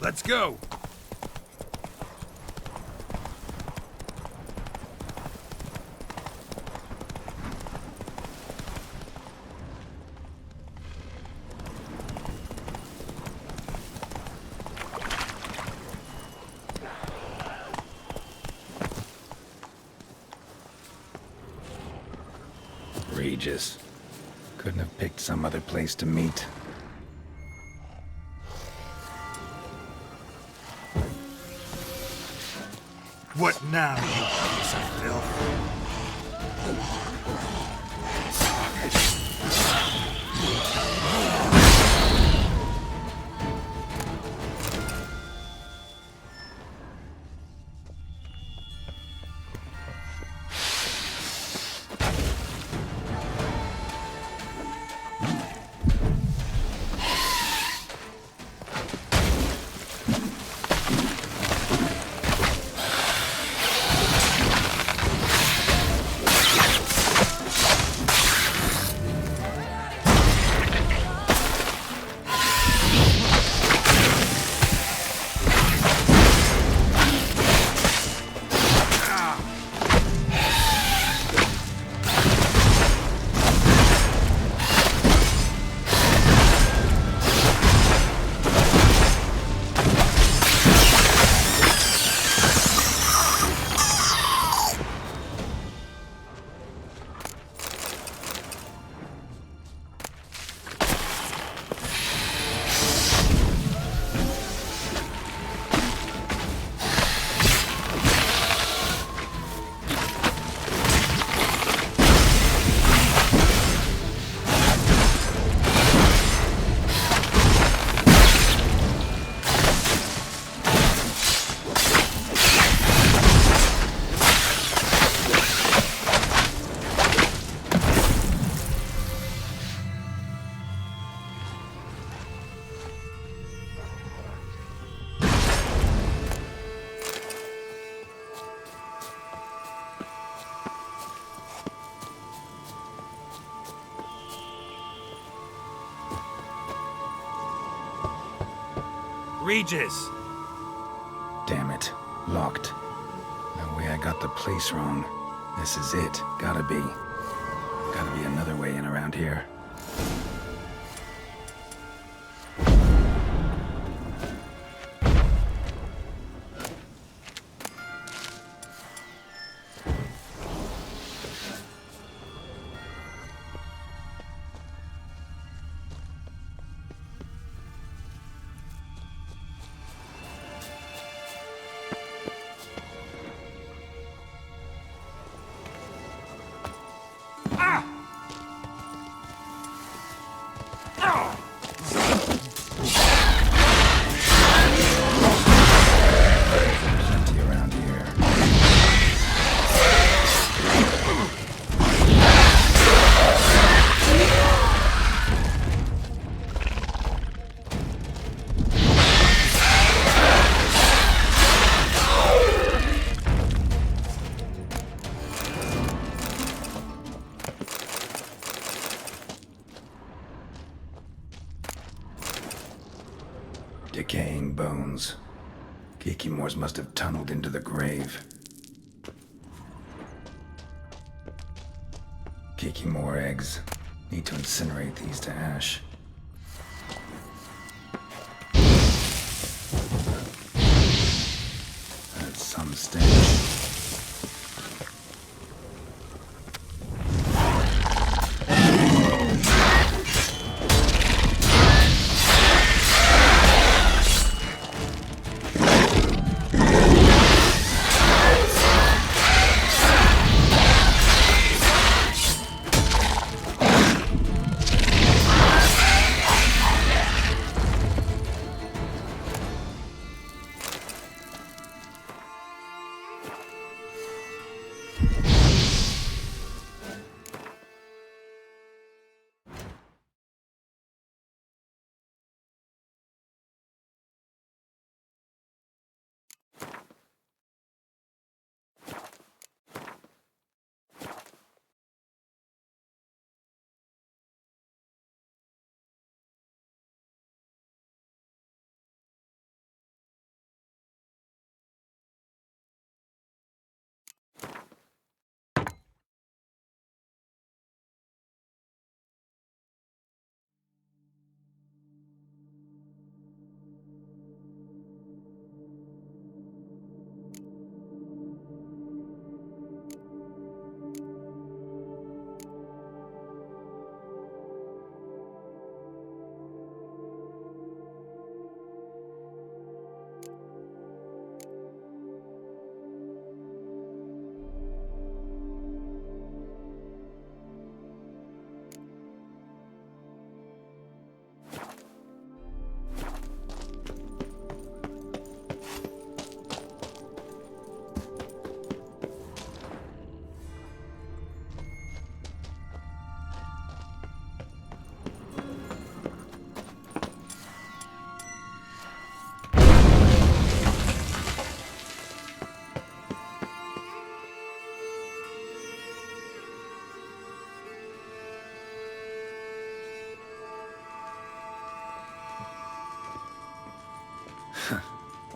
Let's go! Regis. Couldn't have picked some other place to meet. What now, you piece of filth? Regis! Damn it. Locked. No way I got the place wrong. This is it. Gotta be. Gotta be another way in around here. Plenty around here. Decaying bones. Kikimores must have tunneled into the grave. Kikimore eggs. Need to incinerate these to ash. That's some stench.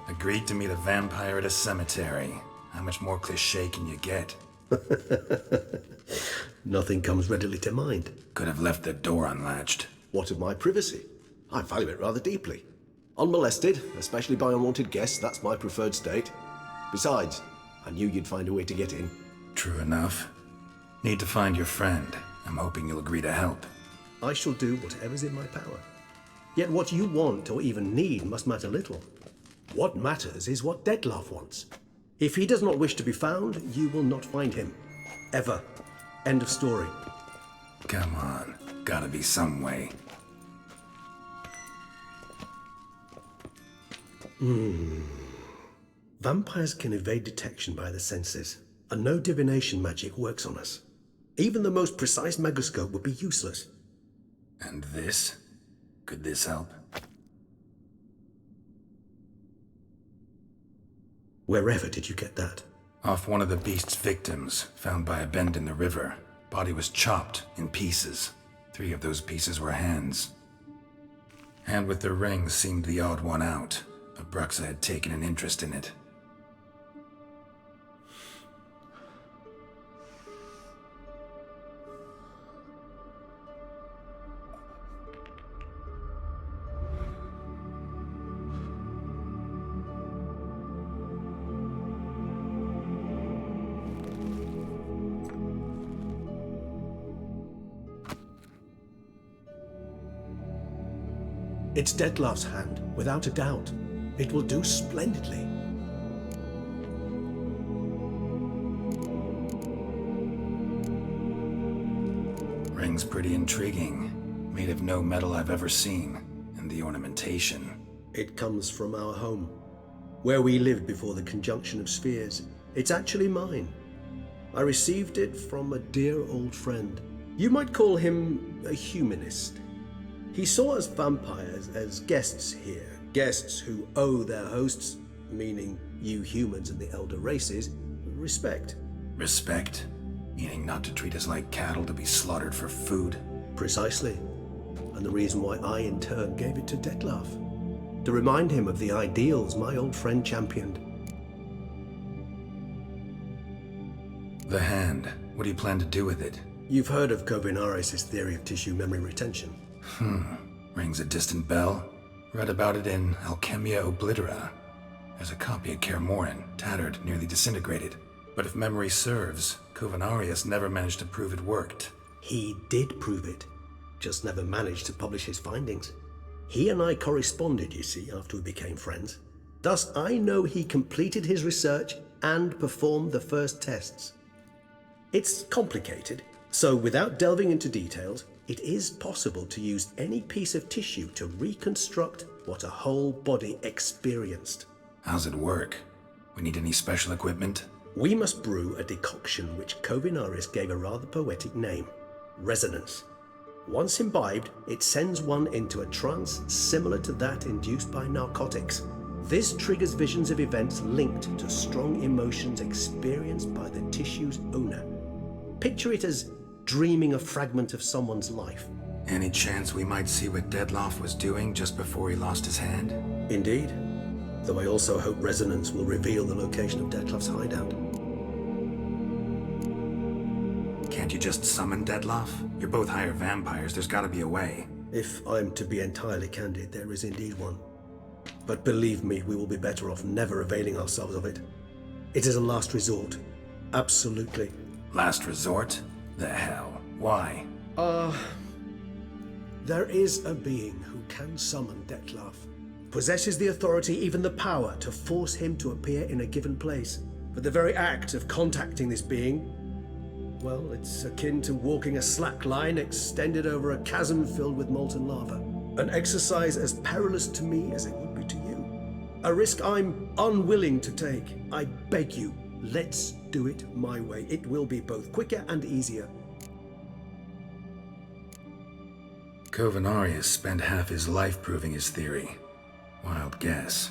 Agreed to meet a vampire at a cemetery. How much more cliché can you get? Nothing comes readily to mind. Could have left the door unlatched. What of my privacy? I value it rather deeply. Unmolested, especially by unwanted guests, that's my preferred state. Besides, I knew you'd find a way to get in. True enough. Need to find your friend. I'm hoping you'll agree to help. I shall do whatever's in my power. Yet what you want or even need must matter little. What matters is what Detlef wants. If he does not wish to be found, you will not find him. Ever. End of story. Come on. Gotta be some way. Vampires can evade detection by the senses, and no divination magic works on us. Even the most precise megascope would be useless. And this? Could this help? Wherever did you get that? Off one of the beast's victims, found by a bend in the river. Body was chopped in pieces. 3 of those pieces were hands. Hand with the ring seemed the odd one out, but Bruxa had taken an interest in it. It's Detlef's hand, without a doubt. It will do splendidly. Ring's pretty intriguing. Made of no metal I've ever seen. And the ornamentation. It comes from our home, where we lived before the conjunction of spheres. It's actually mine. I received it from a dear old friend. You might call him a humanist. He saw us vampires as guests here, guests who owe their hosts, meaning you humans and the elder races, respect. Respect? Meaning not to treat us like cattle to be slaughtered for food? Precisely. And the reason why I in turn gave it to Detlef. To remind him of the ideals my old friend championed. The hand. What do you plan to do with it? You've heard of Kovinaris' theory of tissue memory retention. Rings a distant bell. Read about it in Alchemia Oblitera. There's a copy at Kaer Morhen, tattered, nearly disintegrated. But if memory serves, Kovinaris never managed to prove it worked. He did prove it, just never managed to publish his findings. He and I corresponded, you see, after we became friends. Thus, I know he completed his research and performed the first tests. It's complicated, so without delving into details, it is possible to use any piece of tissue to reconstruct what a whole body experienced. How's it work? We need any special equipment? We must brew a decoction which Kovinaris gave a rather poetic name, resonance. Once imbibed, it sends one into a trance similar to that induced by narcotics. This triggers visions of events linked to strong emotions experienced by the tissue's owner. Picture it as dreaming a fragment of someone's life. Any chance we might see what Detlef was doing just before he lost his hand? Indeed. Though I also hope resonance will reveal the location of Detlef's hideout. Can't you just summon Detlef? You're both higher vampires, there's gotta be a way. If I'm to be entirely candid, there is indeed one. But believe me, we will be better off never availing ourselves of it. It is a last resort. Absolutely. Last resort? The hell? Why? There is a being who can summon Detlef. Possesses the authority, even the power, to force him to appear in a given place. But the very act of contacting this being, well, it's akin to walking a slack line extended over a chasm filled with molten lava. An exercise as perilous to me as it would be to you. A risk I'm unwilling to take. I beg you, let's do it my way. It will be both quicker and easier. Kovinaris spent half his life proving his theory. Wild guess.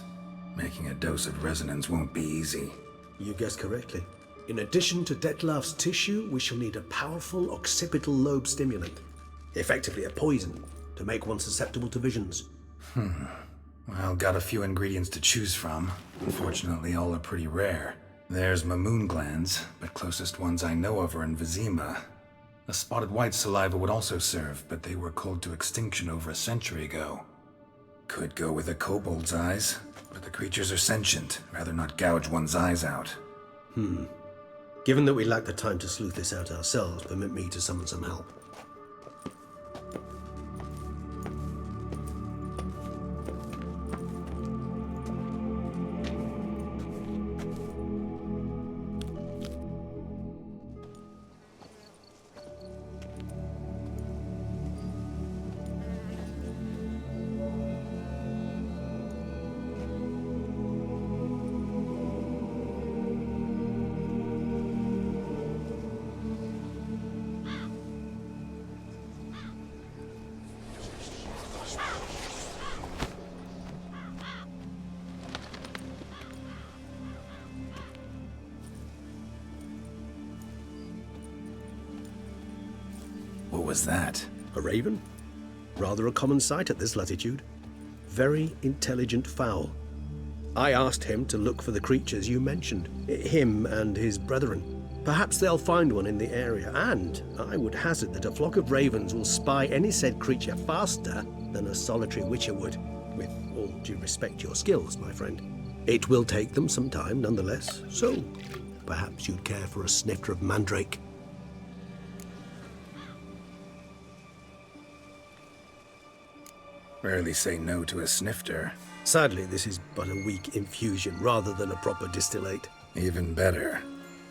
Making a dose of resonance won't be easy. You guessed correctly. In addition to Detlef's tissue, we shall need a powerful occipital lobe stimulant. Effectively a poison, to make one susceptible to visions. Well, got a few ingredients to choose from. Unfortunately, all are pretty rare. There's Mamoon glands, but closest ones I know of are in Vizima. A spotted wight saliva would also serve, but they were cold to extinction over a century ago. Could go with a kobold's eyes, but the creatures are sentient. Rather not gouge one's eyes out. Given that we lack the time to sleuth this out ourselves, permit me to summon some help. What was that? A raven? Rather a common sight at this latitude. Very intelligent fowl. I asked him to look for the creatures you mentioned, him and his brethren. Perhaps they'll find one in the area, and I would hazard that a flock of ravens will spy any said creature faster than a solitary witcher would, with all due respect to your skills, my friend. It will take them some time, nonetheless, so perhaps you'd care for a snifter of mandrake. Rarely say no to a snifter. Sadly, this is but a weak infusion rather than a proper distillate. Even better.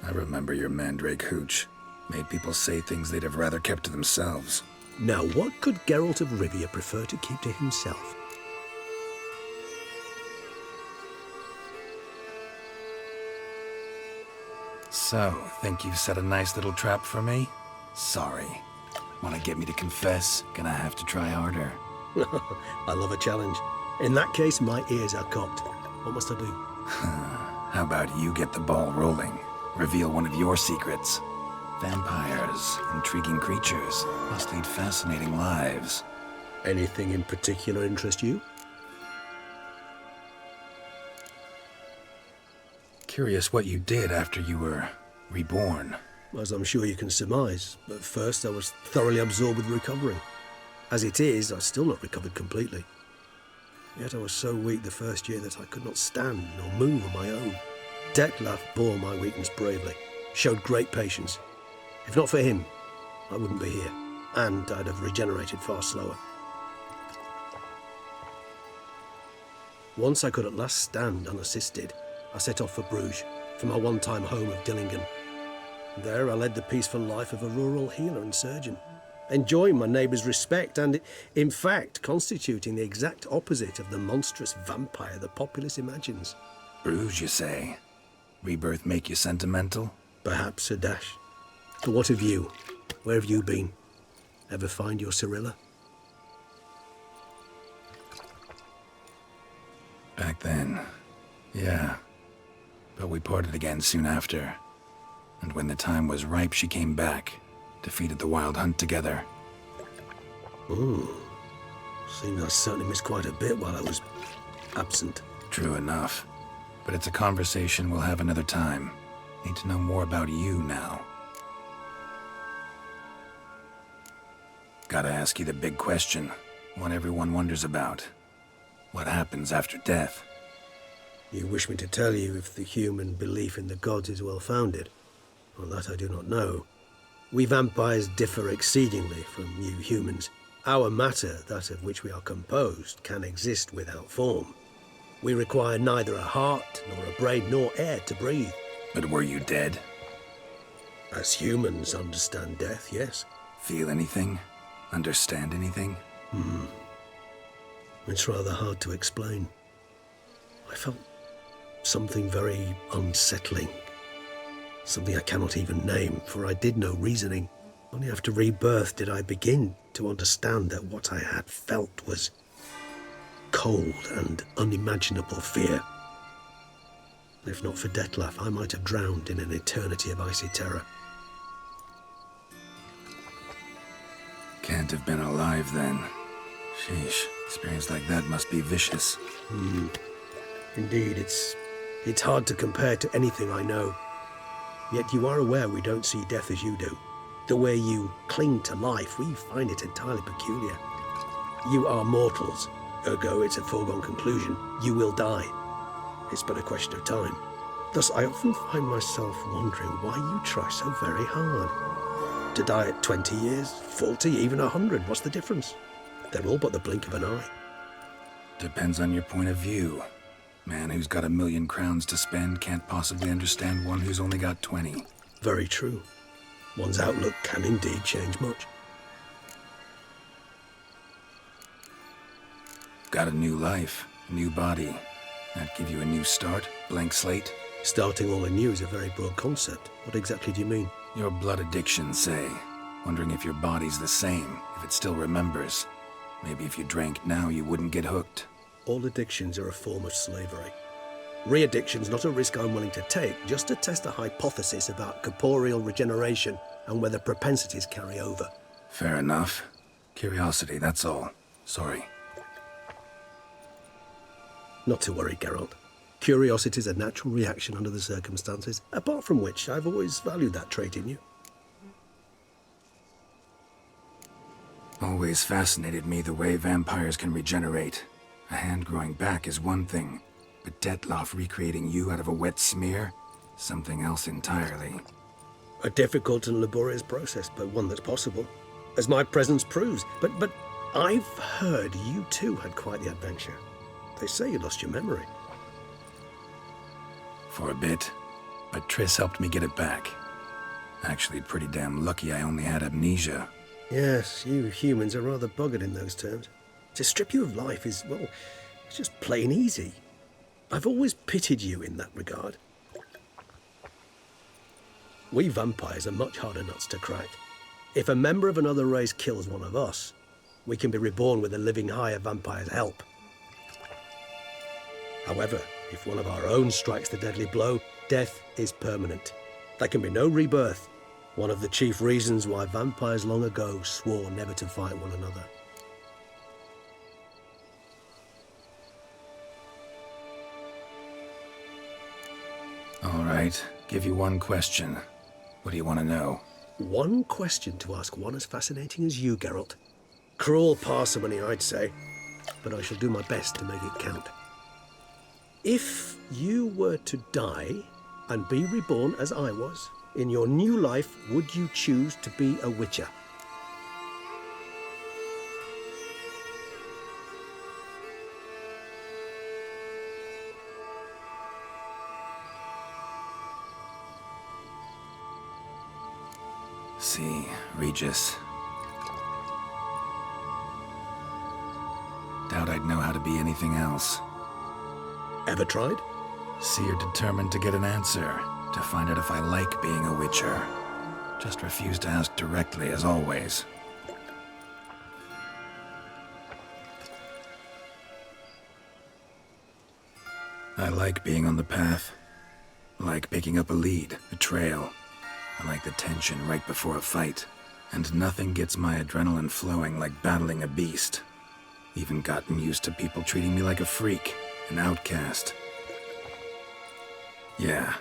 I remember your mandrake hooch. Made people say things they'd have rather kept to themselves. Now, what could Geralt of Rivia prefer to keep to himself? So, think you've set a nice little trap for me? Sorry. Want to get me to confess? Gonna have to try harder. I love a challenge. In that case, my ears are cocked. What must I do? How about you get the ball rolling? Reveal one of your secrets. Vampires, intriguing creatures, must lead fascinating lives. Anything in particular interest you? Curious what you did after you were reborn. As I'm sure you can surmise, at first I was thoroughly absorbed with recovering. As it is, I've still not recovered completely. Yet I was so weak the first year that I could not stand nor move on my own. Detlef bore my weakness bravely, showed great patience. If not for him, I wouldn't be here, and I'd have regenerated far slower. Once I could at last stand unassisted, I set off for Bruges, for my one-time home of Dillingen. There I led the peaceful life of a rural healer and surgeon, enjoying my neighbours' respect and, in fact, constituting the exact opposite of the monstrous vampire the populace imagines. Bruges, you say? Rebirth make you sentimental? Perhaps a dash. But what of you? Where have you been? Ever find your Cyrilla? Back then, yeah. But we parted again soon after. And when the time was ripe, she came back. Defeated the Wild Hunt together. Seems I certainly missed quite a bit while I was absent. True enough. But it's a conversation we'll have another time. Need to know more about you now. Gotta ask you the big question. One everyone wonders about. What happens after death? You wish me to tell you if the human belief in the gods is well-founded? Well, that I do not know. We vampires differ exceedingly from you humans. Our matter, that of which we are composed, can exist without form. We require neither a heart, nor a brain, nor air to breathe. But were you dead? As humans understand death, yes. Feel anything? Understand anything? It's rather hard to explain. I felt something very unsettling. Something I cannot even name, for I did no reasoning. Only after rebirth did I begin to understand that what I had felt was cold and unimaginable fear. If not for Detlef, I might have drowned in an eternity of icy terror. Can't have been alive then. Sheesh. Experience like that must be vicious. Indeed, it's hard to compare to anything I know. Yet you are aware we don't see death as you do. The way you cling to life, we find it entirely peculiar. You are mortals, ergo it's a foregone conclusion. You will die. It's but a question of time. Thus, I often find myself wondering why you try so very hard. To die at 20 years, 40, even 100, what's the difference? They're all but the blink of an eye. Depends on your point of view. Man who's got 1,000,000 crowns to spend can't possibly understand one who's only got 20. Very true. One's outlook can indeed change much. Got a new life, a new body. That give you a new start, blank slate? Starting all anew is a very broad concept. What exactly do you mean? Your blood addiction, say. Wondering if your body's the same, if it still remembers. Maybe if you drank now, you wouldn't get hooked. All addictions are a form of slavery. Re-addiction's not a risk I'm willing to take, just to test a hypothesis about corporeal regeneration and whether propensities carry over. Fair enough. Curiosity, that's all. Sorry. Not to worry, Geralt. Curiosity is a natural reaction under the circumstances, apart from which I've always valued that trait in you. Always fascinated me the way vampires can regenerate. A hand growing back is one thing, but Detloff recreating you out of a wet smear? Something else entirely. A difficult and laborious process, but one that's possible, as my presence proves. But I've heard you too had quite the adventure. They say you lost your memory. For a bit, but Triss helped me get it back. Actually, pretty damn lucky I only had amnesia. Yes, you humans are rather buggered in those terms. To strip you of life is, well, it's just plain easy. I've always pitied you in that regard. We vampires are much harder nuts to crack. If a member of another race kills one of us, we can be reborn with a living higher vampire's help. However, if one of our own strikes the deadly blow, death is permanent. There can be no rebirth. One of the chief reasons why vampires long ago swore never to fight one another. All right, give you one question. What do you want to know? One question to ask one as fascinating as you, Geralt. Cruel parsimony, I'd say, but I shall do my best to make it count. If you were to die and be reborn as I was, in your new life, would you choose to be a witcher? See, Regis. Doubt I'd know how to be anything else. Ever tried? See, you're determined to get an answer, to find out if I like being a witcher. Just refuse to ask directly, as always. I like being on the path. I like picking up a lead, a trail. I like the tension right before a fight. And nothing gets my adrenaline flowing like battling a beast. Even gotten used to people treating me like a freak, an outcast. Yeah,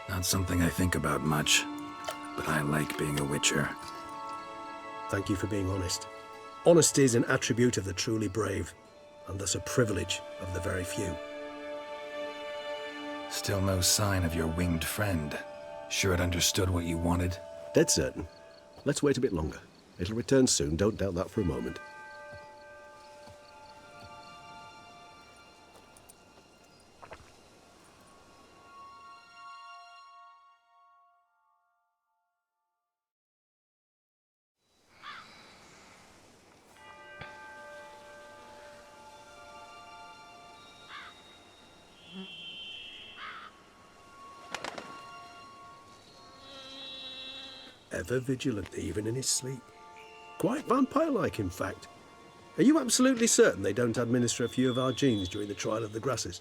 not something I think about much, but I like being a witcher. Thank you for being honest. Honesty is an attribute of the truly brave, and thus a privilege of the very few. Still no sign of your winged friend. Sure it understood what you wanted? Dead certain. Let's wait a bit longer. It'll return soon, don't doubt that for a moment. Ever vigilant, even in his sleep. Quite vampire-like, in fact. Are you absolutely certain they don't administer a few of our genes during the trial of the grasses?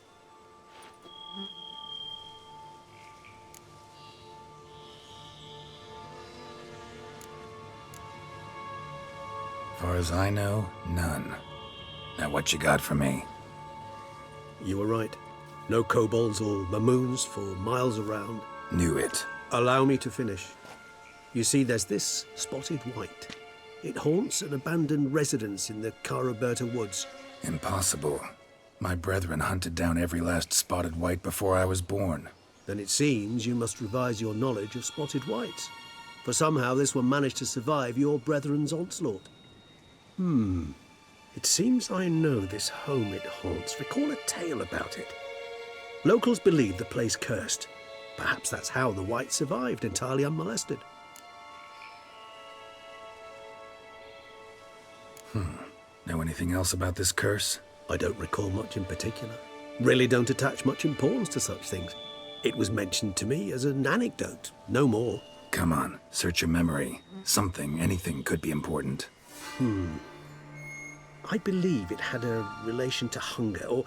Far as I know, none. Now what you got for me? You were right. No kobolds or mamoons for miles around. Knew it. Allow me to finish. You see, there's this spotted wight. It haunts an abandoned residence in the Caraberta woods. Impossible. My brethren hunted down every last spotted wight before I was born. Then it seems you must revise your knowledge of spotted wights. For somehow this one managed to survive your brethren's onslaught. It seems I know this home it haunts. Recall a tale about it. Locals believe the place cursed. Perhaps that's how the wight survived entirely unmolested. Know anything else about this curse? I don't recall much in particular. Really don't attach much importance to such things. It was mentioned to me as an anecdote, no more. Come on, search your memory. Something, anything could be important. I believe it had a relation to hunger, or,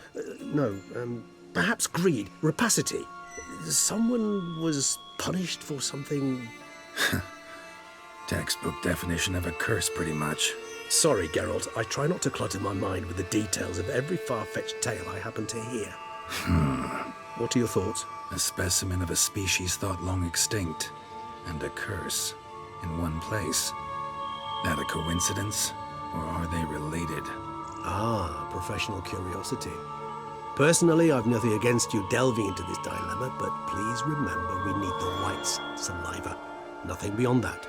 perhaps greed, rapacity. Someone was punished for something. Textbook definition of a curse, pretty much. Sorry, Geralt, I try not to clutter my mind with the details of every far-fetched tale I happen to hear. What are your thoughts? A specimen of a species thought long extinct, and a curse in one place. That a coincidence, or are they related? Ah, professional curiosity. Personally, I've nothing against you delving into this dilemma, but please remember we need the wight's saliva. Nothing beyond that.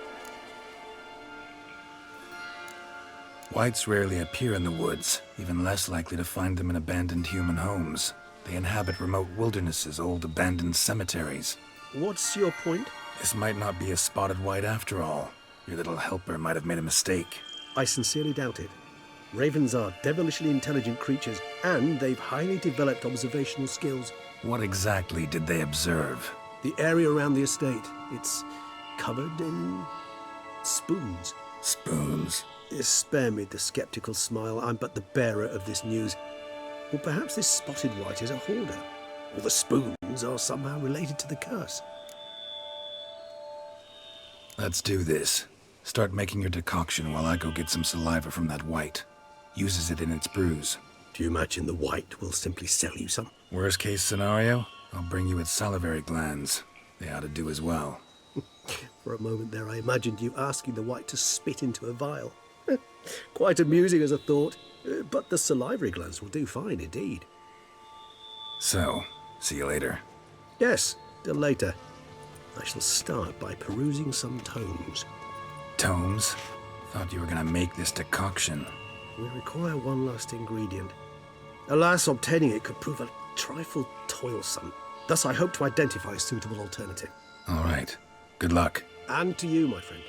Wights rarely appear in the woods, even less likely to find them in abandoned human homes. They inhabit remote wildernesses, old abandoned cemeteries. What's your point? This might not be a spotted wight after all. Your little helper might have made a mistake. I sincerely doubt it. Ravens are devilishly intelligent creatures, and they've highly developed observational skills. What exactly did they observe? The area around the estate, it's covered in spoons. Spoons? Spare me the skeptical smile. I'm but the bearer of this news. Or perhaps this spotted wight is a hoarder. Or the spoons are somehow related to the curse. Let's do this. Start making your decoction while I go get some saliva from that wight. Uses it in its brews. Do you imagine the wight will simply sell you some? Worst case scenario, I'll bring you its salivary glands. They ought to do as well. For a moment there, I imagined you asking the wight to spit into a vial. Quite amusing as a thought, but the salivary glands will do fine indeed. So, see you later. Yes, till later. I shall start by perusing some tomes. Tomes? Thought you were gonna make this decoction. We require one last ingredient. Alas, obtaining it could prove a trifle toilsome. Thus, I hope to identify a suitable alternative. All right. Good luck. And to you, my friend.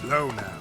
Slow now.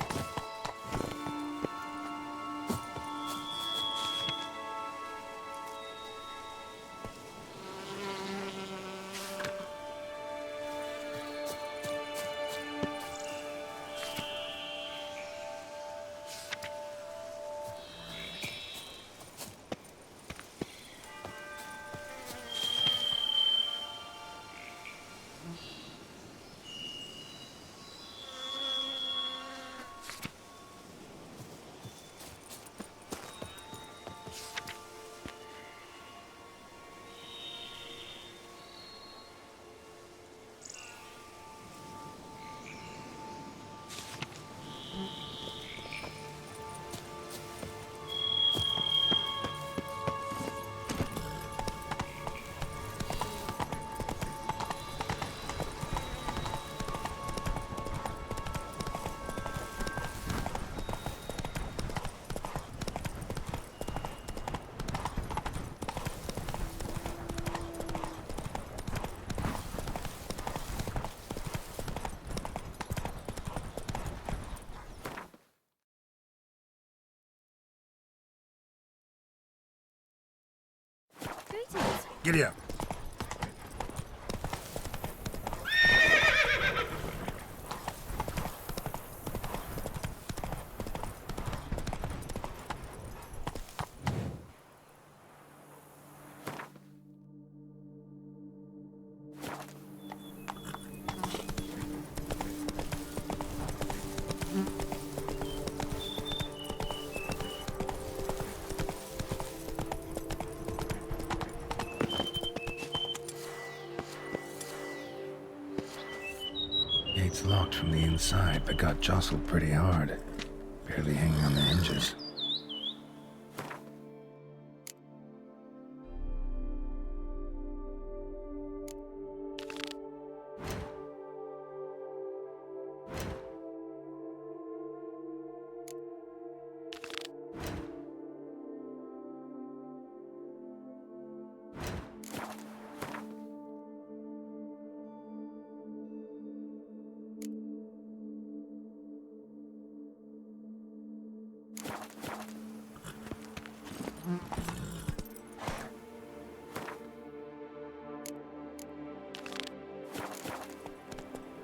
Greetings. Giddy up. Gate's locked from the inside, but got jostled pretty hard. Barely hanging on the hinges.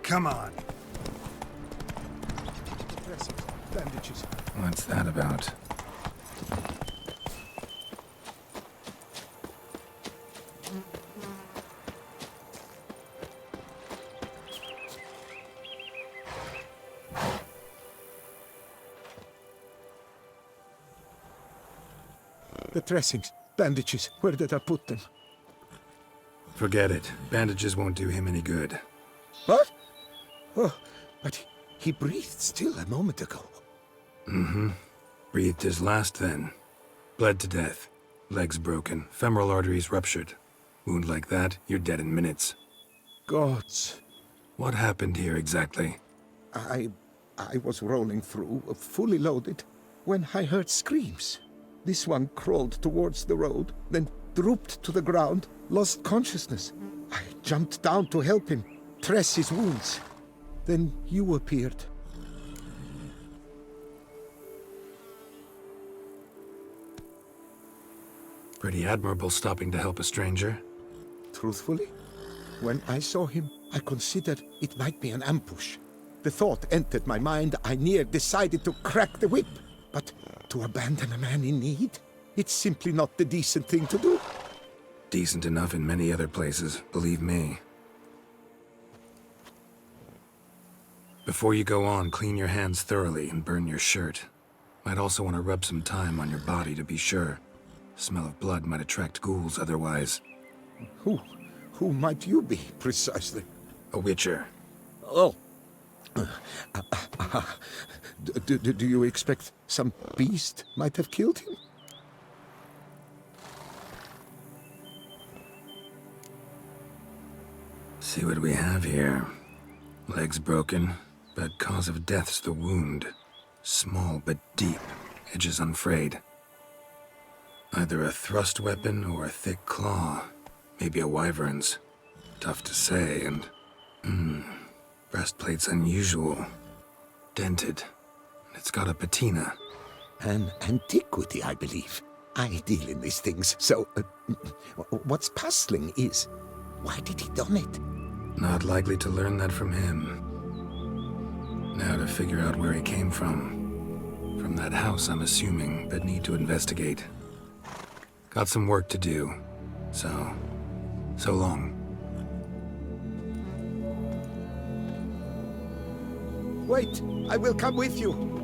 Come on. Bandages. What's that about? The dressings, bandages, where did I put them? Forget it. Bandages won't do him any good. What? Oh, but he breathed still a moment ago. Breathed his last then. Bled to death. Legs broken. Femoral arteries ruptured. Wound like that, you're dead in minutes. Gods. What happened here exactly? I was rolling through, fully loaded, when I heard screams. This one crawled towards the road, then drooped to the ground, lost consciousness. I jumped down to help him, dress his wounds. Then you appeared. Pretty admirable stopping to help a stranger. Truthfully, when I saw him, I considered it might be an ambush. The thought entered my mind, I near decided to crack the whip. But to abandon a man in need? It's simply not the decent thing to do. Decent enough in many other places, believe me. Before you go on, clean your hands thoroughly and burn your shirt. Might also want to rub some thyme on your body to be sure. Smell of blood might attract ghouls otherwise. Who might you be, precisely? A witcher. Oh. Do you expect some beast might have killed him? See what we have here. Legs broken, but cause of death's the wound. Small but deep, edges unfrayed. Either a thrust weapon or a thick claw. Maybe a wyvern's. Tough to say, and... breastplate's unusual. dented. It's got a patina. An antiquity, I believe. I deal in these things, so... what's puzzling is, why did he don it? Not likely to learn that from him. Now to figure out where he came from. From that house, I'm assuming, but need to investigate. Got some work to do. So long. Wait, I will come with you.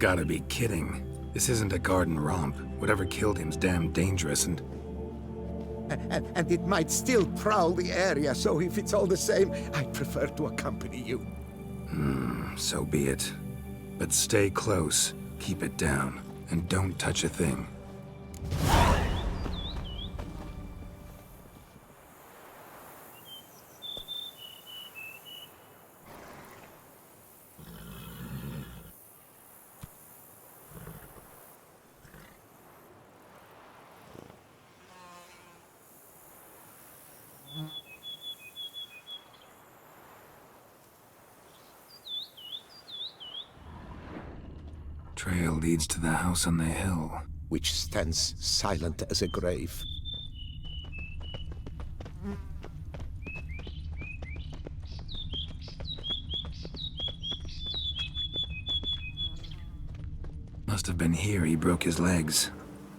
Gotta be kidding. This isn't a garden romp. Whatever killed him's damn dangerous and... And it might still prowl the area, so if it's all the same, I'd prefer to accompany you. So be it. But stay close, keep it down, and don't touch a thing. Trail leads to the house on the hill. Which stands silent as a grave. Must have been here he broke his legs.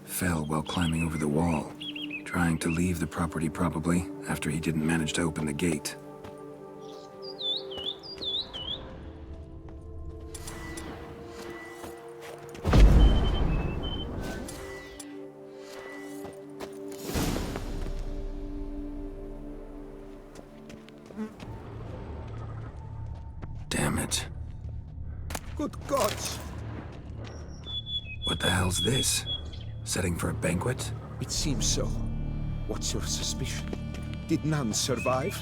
Fell while climbing over the wall. Trying to leave the property probably, after he didn't manage to open the gate. Damn it. Good gods! What the hell's this? Setting for a banquet? It seems so. What's your suspicion? Did none survive?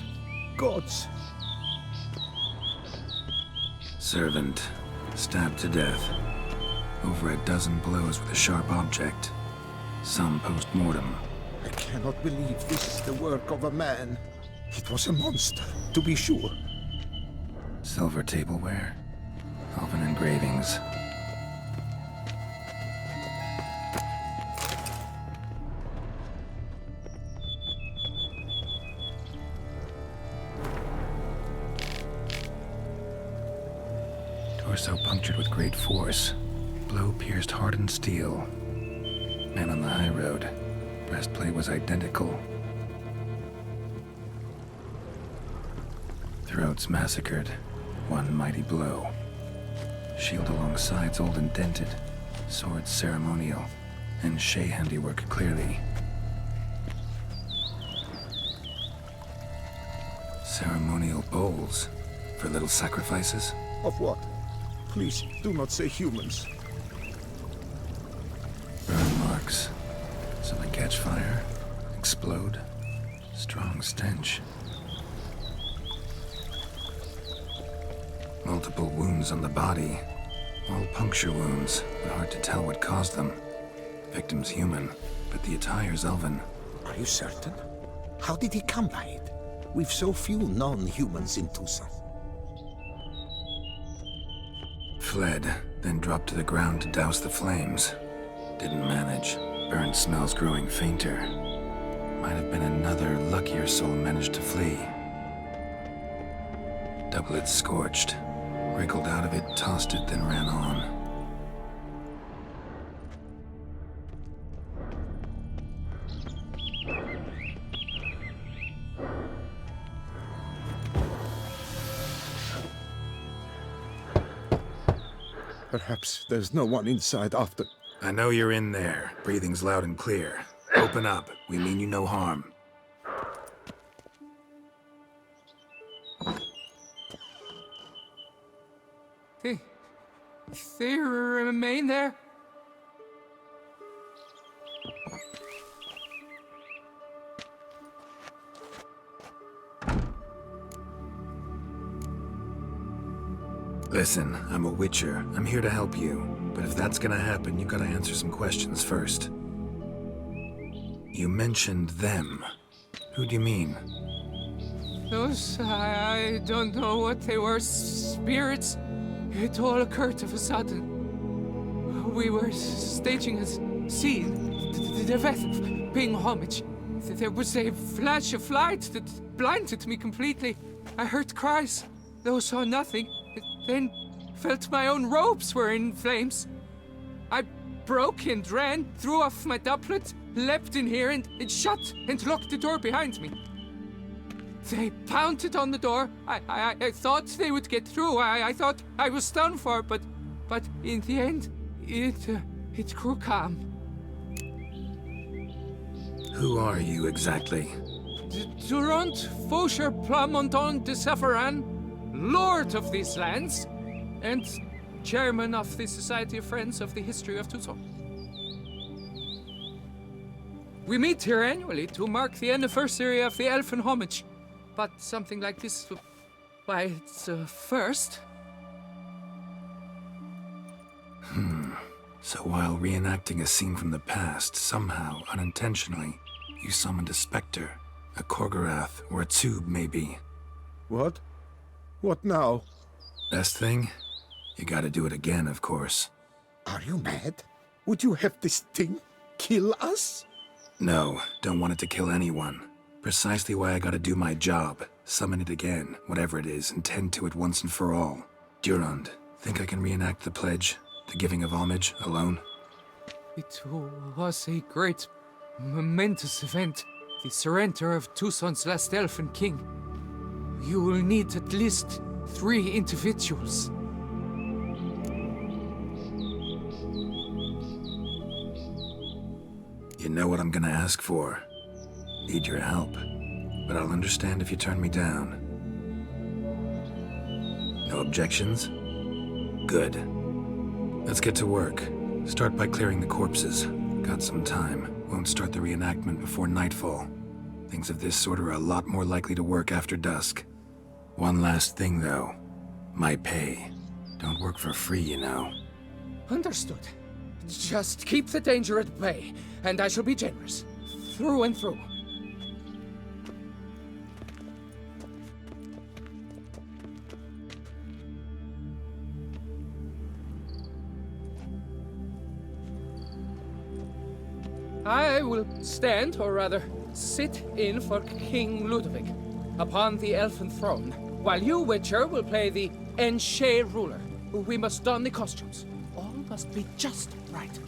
Gods! Servant. Stabbed to death. Over a dozen blows with a sharp object. Some post-mortem. I cannot believe this is the work of a man. It was a monster, to be sure. Silver tableware. Elven engravings. torso punctured with great force. Blow pierced hardened steel. Man on the high road. Breastplate was identical. Throats massacred. One mighty blow. Shield along sides old and dented. Swords ceremonial. And Shay handiwork clearly. Ceremonial bowls. For little sacrifices? Of what? Please, do not say humans. Burn marks. Something catch fire. Explode. Strong stench. Multiple wounds on the body. All puncture wounds, but hard to tell what caused them. Victim's human, but the attire's elven. Are you certain? How did he come by it? We've so few non-humans in Tucson. Fled, then dropped to the ground to douse the flames. Didn't manage. Burnt smells growing fainter. Might have been another luckier soul managed to flee. Doublet scorched. Wriggled out of it, tossed it, then ran on. Perhaps there's no one inside after. I know you're in there. Breathing's loud and clear. Open up. We mean you no harm. They remain there? Listen, I'm a witcher. I'm here to help you. But if that's gonna happen, you gotta answer some questions first. You mentioned them. Who do you mean? Those, I don't know what they were. Spirits? It all occurred of a sudden. We were staging a scene. The death of paying homage. There was a flash of light that blinded me completely. I heard cries, though saw nothing. Then felt my own robes were in flames. I broke and ran, threw off my doublet, leapt in here and shut and locked the door behind me. They pounded on the door. I thought they would get through. I thought I was done for, but in the end, it grew calm. Who are you exactly? Durant Faucher Plamondon de Savaran, Lord of these lands, and Chairman of the Society of Friends of the History of Tucson. We meet here annually to mark the anniversary of the Elfin Homage. But something like this, why, it's a first. So while reenacting a scene from the past, somehow, unintentionally, you summoned a specter, a Korgorath, or a tube, maybe. What? What now? Best thing? You gotta do it again, of course. Are you mad? Would you have this thing kill us? No, don't want it to kill anyone. Precisely why I gotta do my job. Summon it again, whatever it is, and tend to it once and for all. Durand, think I can reenact the pledge? The giving of homage, alone? It was a great, momentous event. The surrender of Tucson's last elfin king. You will need at least 3 individuals. You know what I'm gonna ask for. Need your help, but I'll understand if you turn me down. No objections? Good. Let's get to work. Start by clearing the corpses. Got some time. Won't start the reenactment before nightfall. Things of this sort are a lot more likely to work after dusk. One last thing, though. My pay. Don't work for free, you know. Understood. Just keep the danger at bay, and I shall be generous. Through and through. I will stand, or rather, sit in for King Ludovic, upon the elfin throne, while you, Witcher, will play the Enche ruler. We must don the costumes. All must be just right.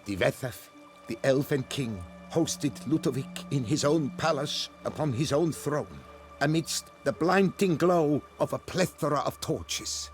Divethaf, the Elven King, hosted Ludovic in his own palace upon his own throne, amidst the blinding glow of a plethora of torches.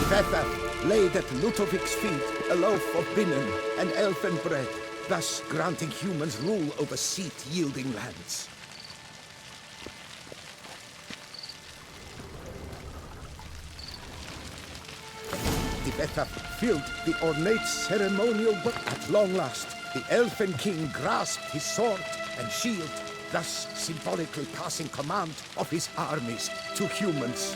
Divethaf laid at Ludovic's feet a loaf of binnen and elfin bread, thus granting humans rule over seat-yielding lands. Divethaf filled the ornate ceremonial, but at long last, the Elfin King grasped his sword and shield, thus symbolically passing command of his armies to humans.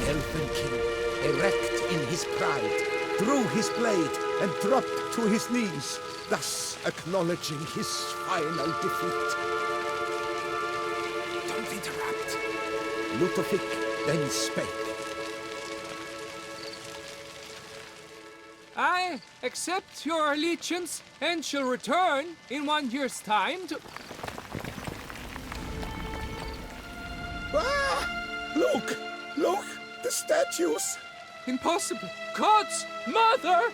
Elfin King, erect in his pride, drew his blade and dropped to his knees, thus acknowledging his final defeat. Don't interrupt. Ludovic then spake. I accept your allegiance and shall return in 1 year's time to... Ah! Look! Look! The statues! Impossible! God's mother!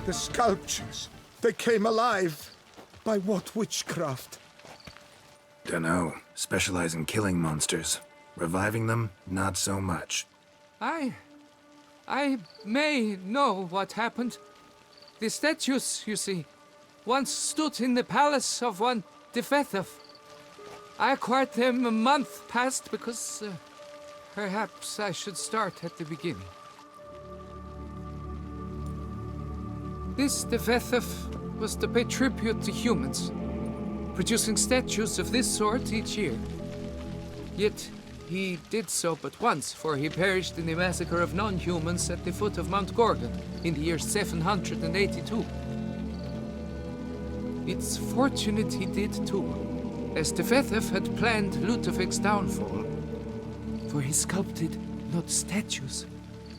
The sculptures, they came alive. By what witchcraft? Dunno. Specialize in killing monsters. Reviving them, not so much. I may know what happened. The statues, you see, once stood in the palace of one Defethov. I acquired them a month past because perhaps I should start at the beginning. This Defethov was to pay tribute to humans, producing statues of this sort each year. Yet he did so but once, for he perished in the massacre of non-humans at the foot of Mount Gorgon in the year 782. It's fortunate he did too, as Defethov had planned Ludovic's downfall. For he sculpted not statues,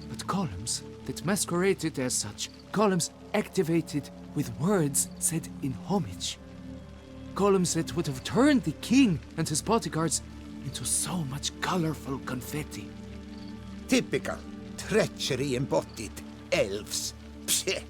but columns that masqueraded as such. Columns activated with words said in homage. Columns that would have turned the king and his bodyguards into so much colorful confetti. Typical. Treachery embodied. Elves. Psheh.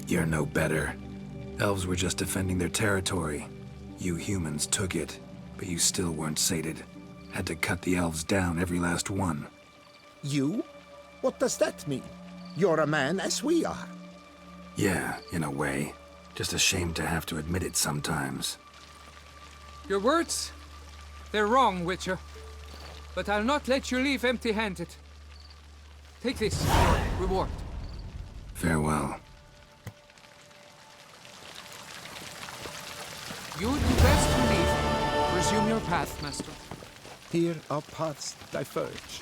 You're no better. Elves were just defending their territory. You humans took it, but you still weren't sated. Had to cut the elves down, every last one. You? What does that mean? You're a man as we are. Yeah, in a way. Just ashamed to have to admit it sometimes. Your words? They're wrong, Witcher. But I'll not let you leave empty-handed. Take this, your reward. Farewell. You do best to leave. Resume your path, master. Here our paths diverge.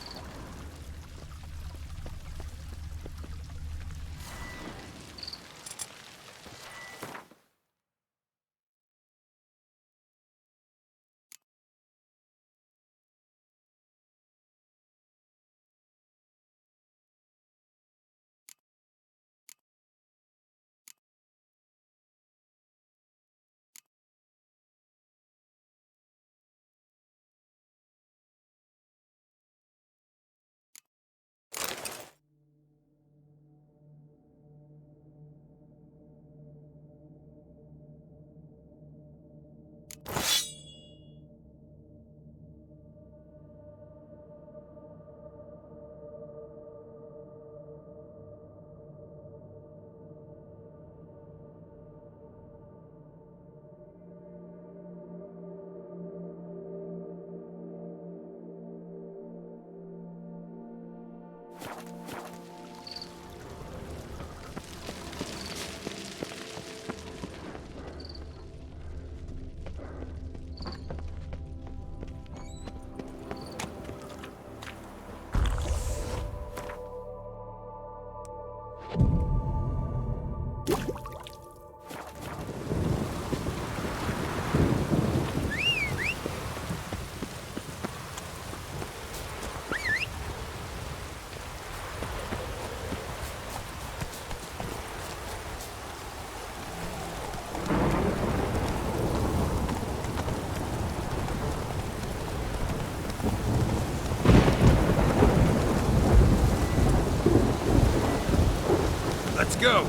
go!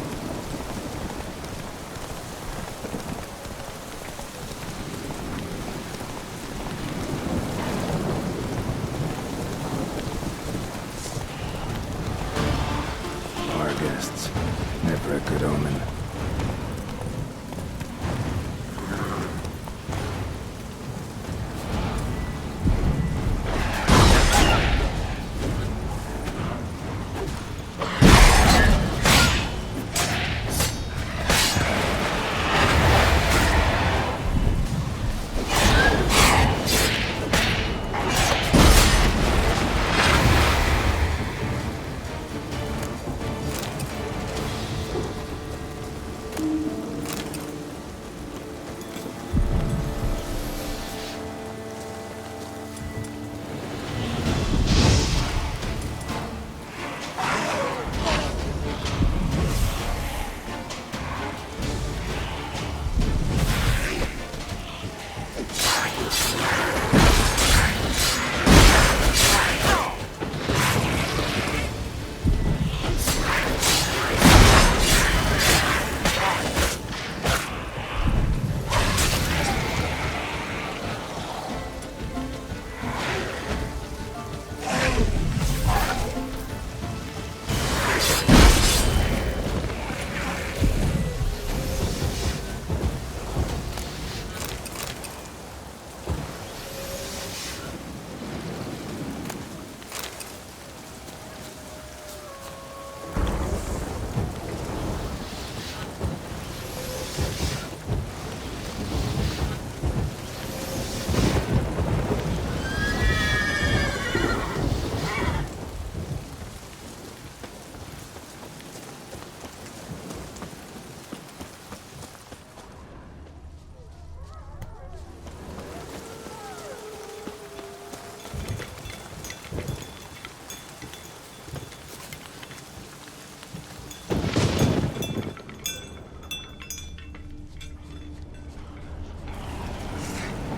Our guests. Never a good omen.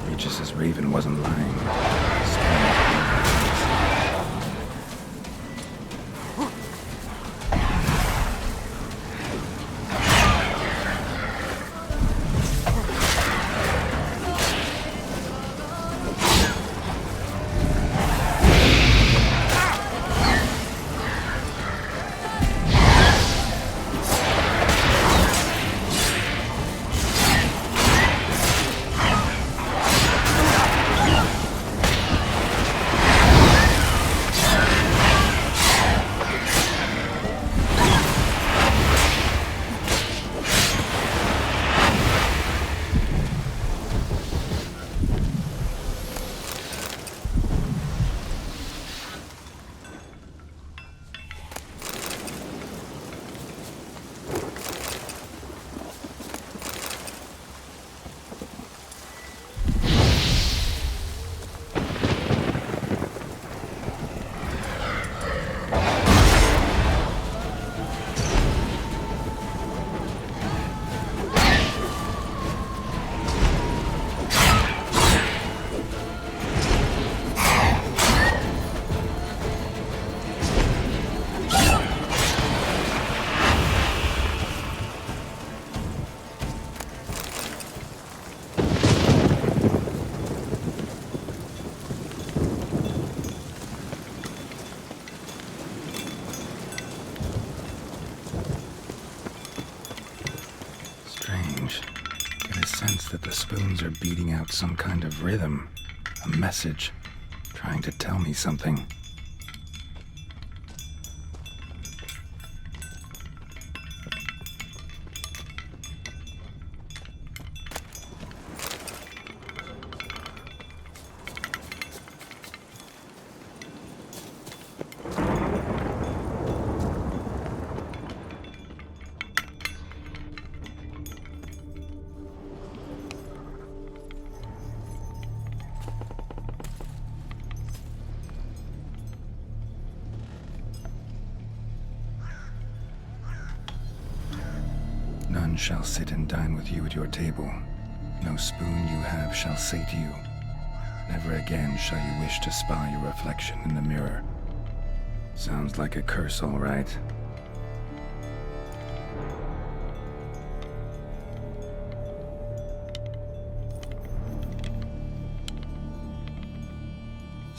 Regis's raven wasn't lying. Get a sense that the spoons are beating out some kind of rhythm, a message, trying to tell me something. None shall sit and dine with you at your table. No spoon you have shall say to you, never again shall you wish to spy your reflection in the mirror. Sounds like a curse, all right.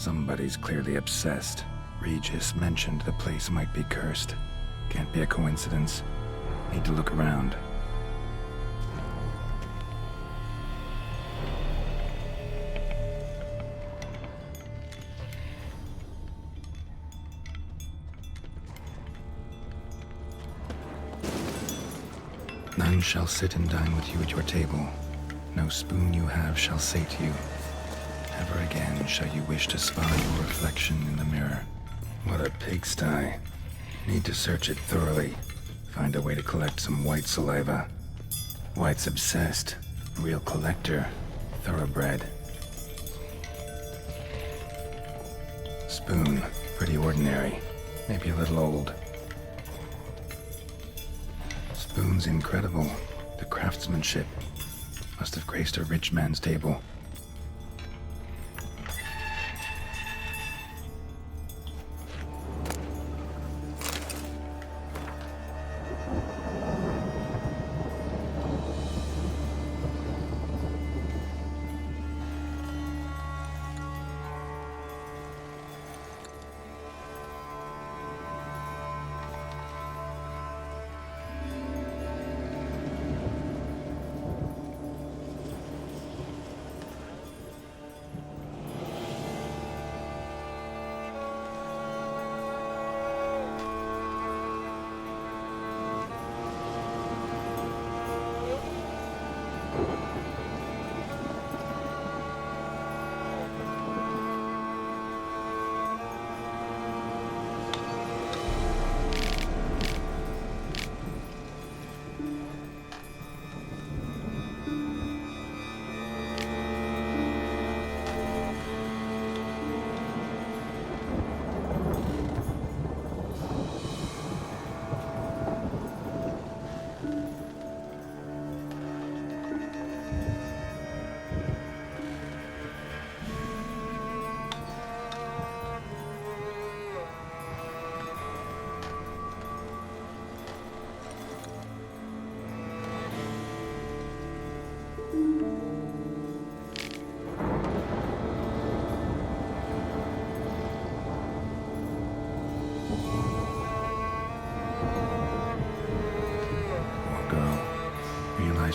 Somebody's clearly obsessed. Regis mentioned the place might be cursed. Can't be a coincidence. Need to look around. None shall sit and dine with you at your table. No spoon you have shall sate you. Never again shall you wish to spy your reflection in the mirror. What a pigsty. Need to search it thoroughly. Find a way to collect some wight saliva. Wight's obsessed. Real collector. Thoroughbred. Spoon. Pretty ordinary. Maybe a little old. Spoon's incredible. The craftsmanship. Must have graced a rich man's table.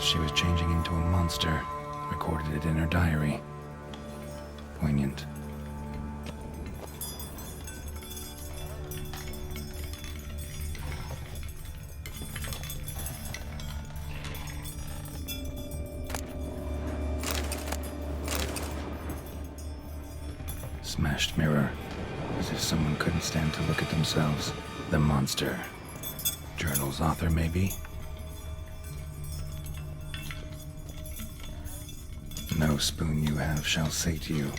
She was changing into a monster. Recorded it in her diary. Poignant. Smashed mirror. As if someone couldn't stand to look at themselves. The monster. Journal's author, maybe? No spoon you have shall sate you.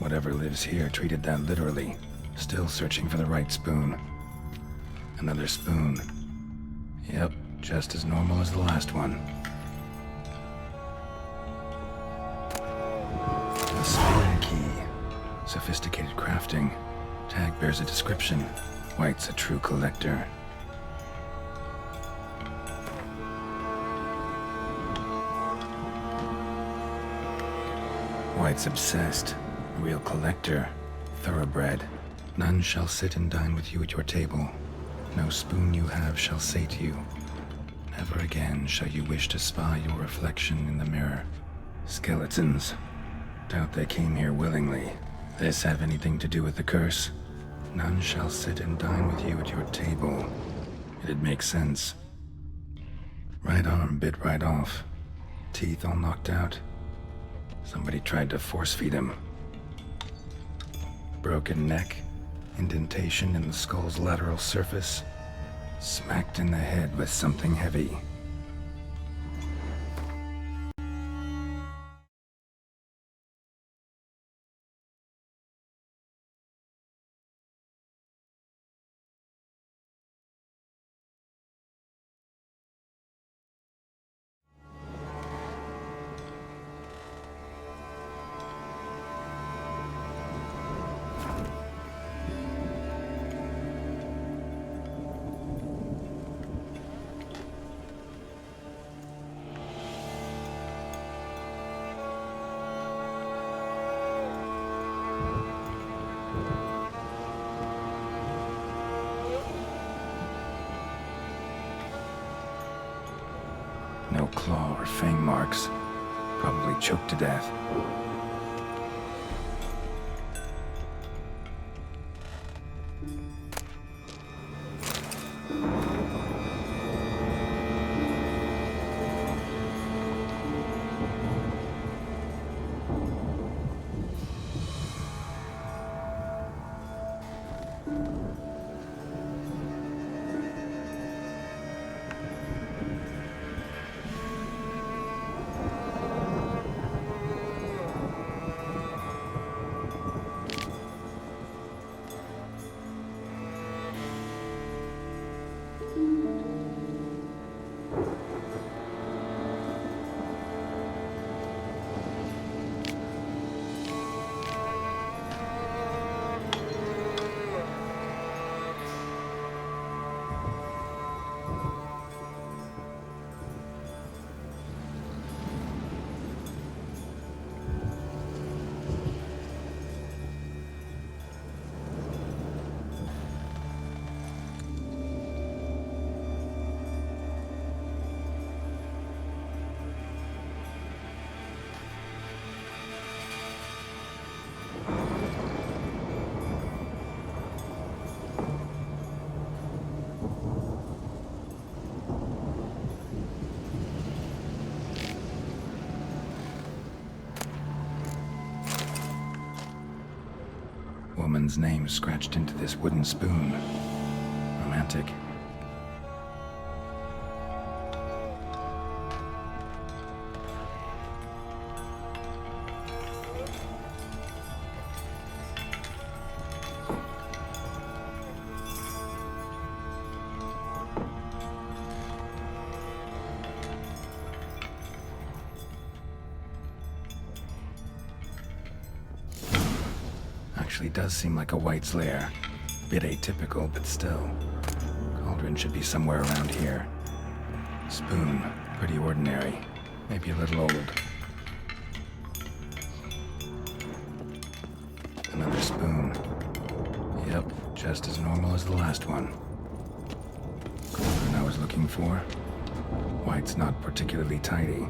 Whatever lives here treated that literally. Still searching for the right spoon. Another spoon. Yep, just as normal as the last one. A spoon key. Sophisticated crafting. Tag bears a description. Wight's a true collector. Wight's obsessed. Real collector. Thoroughbred. None shall sit and dine with you at your table. No spoon you have shall sate you. Never again shall you wish to spy your reflection in the mirror. Skeletons. Doubt they came here willingly. This have anything to do with the curse? None shall sit and dine with you at your table. It'd make sense. Right arm bit right off. Teeth all knocked out. Somebody tried to force feed him. Broken neck, indentation in the skull's lateral surface, smacked in the head with something heavy. claw or fang marks. Probably choked to death. Woman's name scratched into this wooden spoon. Romantic. Actually does seem like a wight's lair. Bit atypical, but still. Cauldron should be somewhere around here. Spoon, pretty ordinary. Maybe a little old. Another spoon. Yep, just as normal as the last one. Cauldron I was looking for. Wight's not particularly tidy.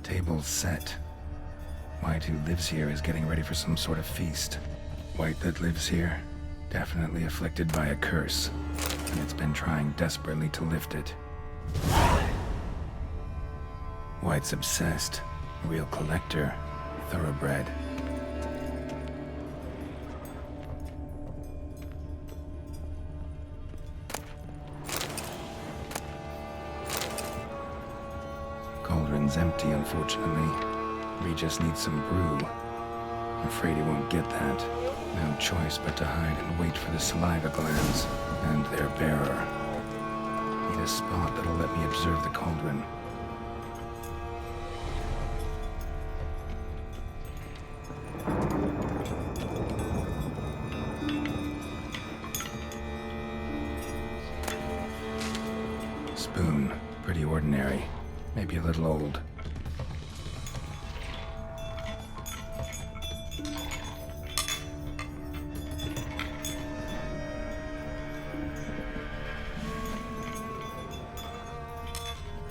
Table's set. Wight who lives here is getting ready for some sort of feast. Wight that lives here, definitely afflicted by a curse, and it's been trying desperately to lift it. Wight's obsessed, a real collector, thoroughbred. Cauldron's empty, unfortunately. Regis needs some brew. I'm afraid he won't get that. No choice but to hide and wait for the saliva glands and their bearer. Need a spot that'll let me observe the cauldron. Spoon, pretty ordinary. Maybe a little old.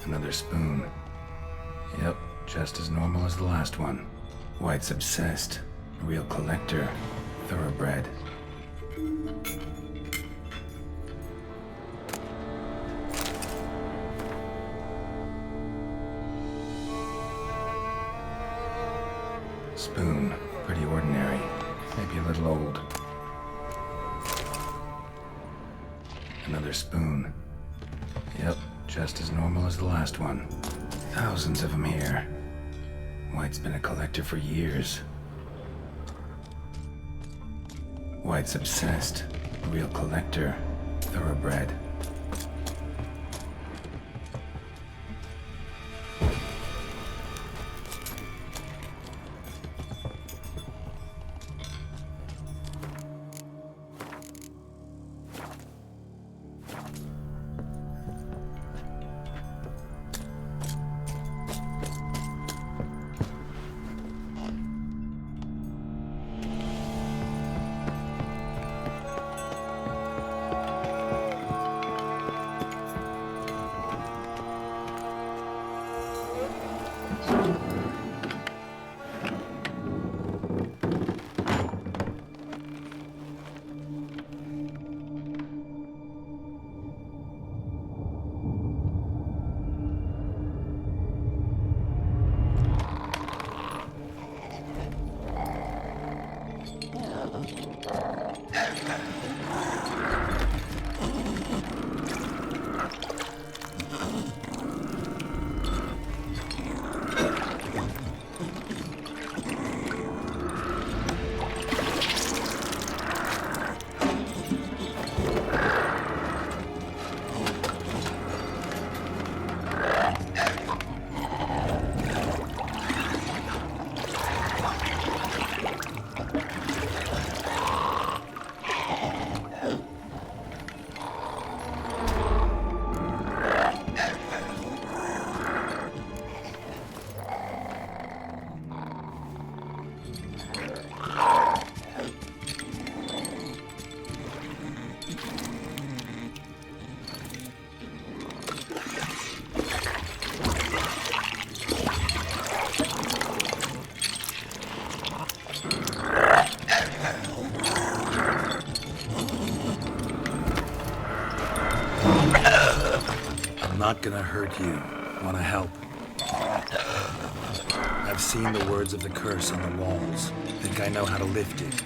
Another spoon. Yep, just as normal as the last one. Wight's obsessed. A real collector. Thoroughbred. Spoon. Pretty ordinary. Maybe a little old. Another spoon. Yep. Just as normal as the last one. Thousands of them here. Wight's been a collector for years. Wight's obsessed. A real collector. Thoroughbred. Not gonna hurt you. Wanna help? I've seen the words of the curse on the walls. Think I know how to lift it.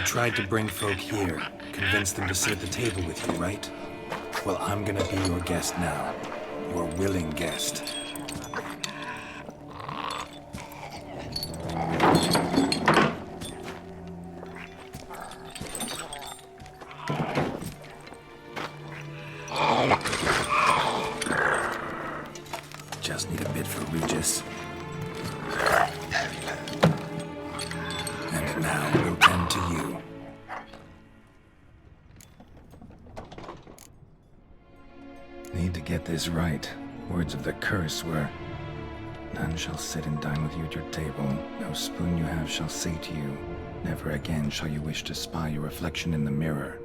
Tried to bring folk here, convince them to sit at the table with you, right? Well, I'm gonna be your guest now. Your willing guest. Just need a bit for Regis. And now we'll tend to you. Need to get this right. Words of the curse were, none shall sit and dine with you at your table. No spoon you have shall say to you, never again shall you wish to spy your reflection in the mirror.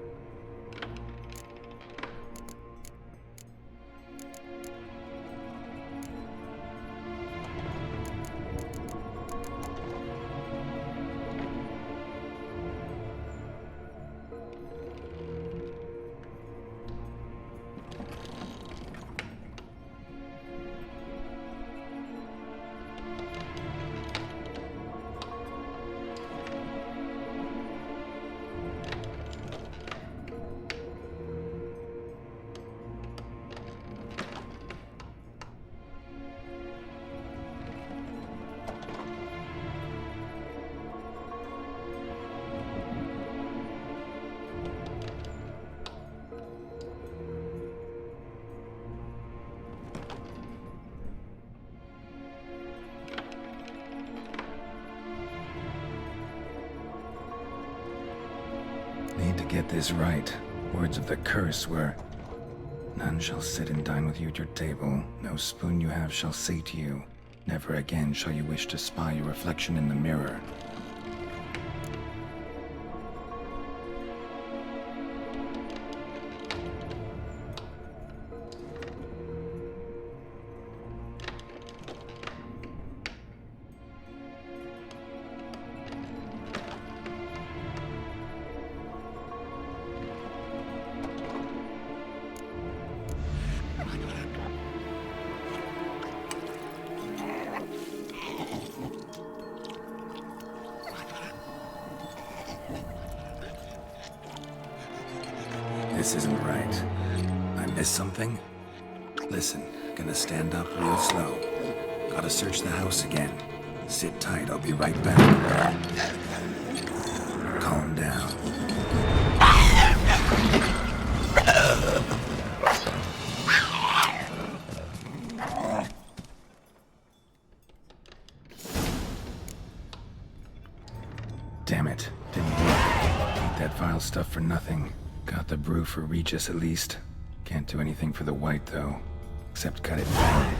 Need to get this right. Words of the curse were, none shall sit and dine with you at your table. No spoon you have shall say to you, never again shall you wish to spy your reflection in the mirror. This isn't right. I missed something? Listen, gonna stand up real slow. Gotta search the house again. Sit tight, I'll be right back. Calm down. Damn it, didn't work. Eat that vile stuff for nothing. Got the brew for Regis at least. Can't do anything for the wight though, except cut it down.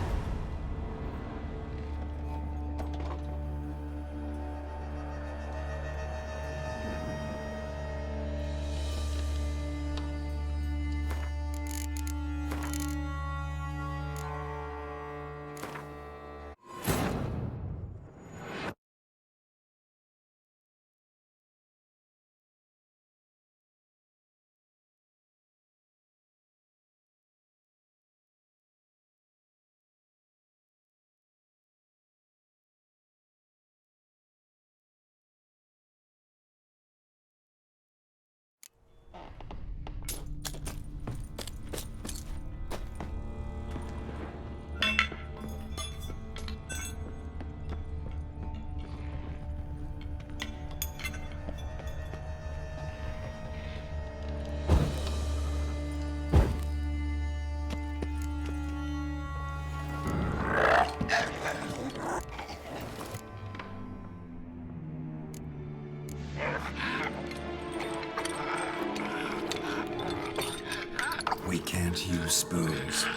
We can't use spoons.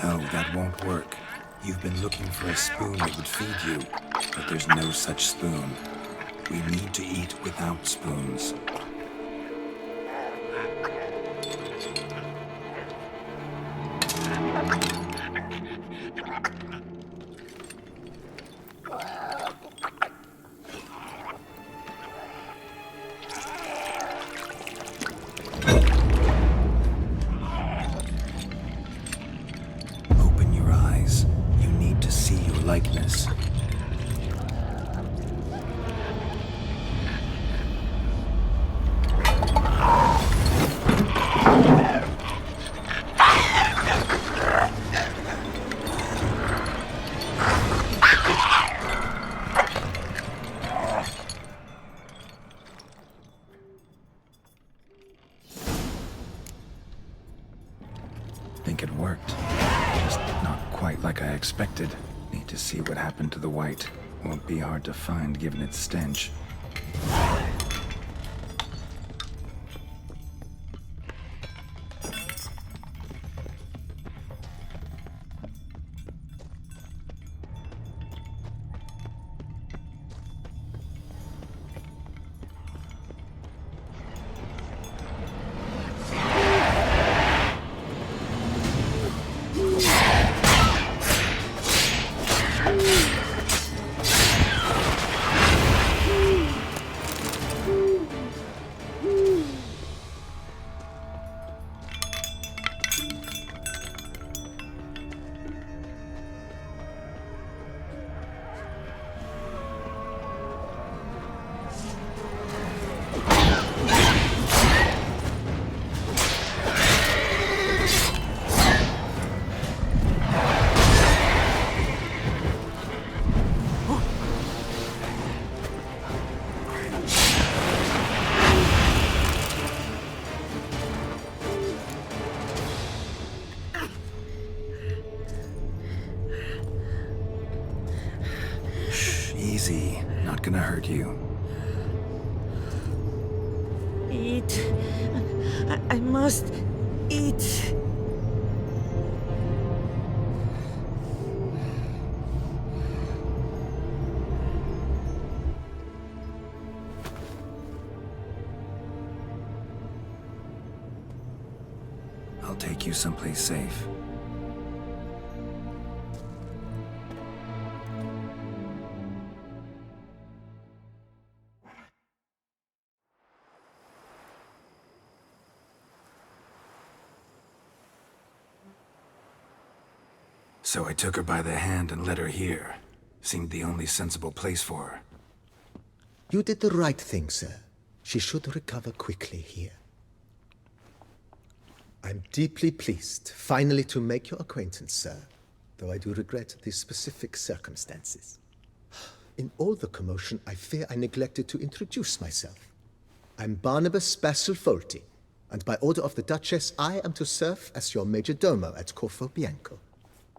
No, that won't work. You've been looking for a spoon that would feed you, but there's no such spoon. We need to eat without spoons. Likeness. Think it worked. Just not quite like I expected. Need to see what happened to the wight. Won't be hard to find given its stench. Easy, not gonna hurt you. Eat. I must eat. I'll take you someplace safe. So I took her by the hand and led her here. Seemed the only sensible place for her. You did the right thing, sir. She should recover quickly here. I'm deeply pleased, finally, to make your acquaintance, sir, though I do regret the specific circumstances. In all the commotion, I fear I neglected to introduce myself. I'm Barnabas Basil Folty, and by order of the Duchess, I am to serve as your major domo at Corfo Bianco.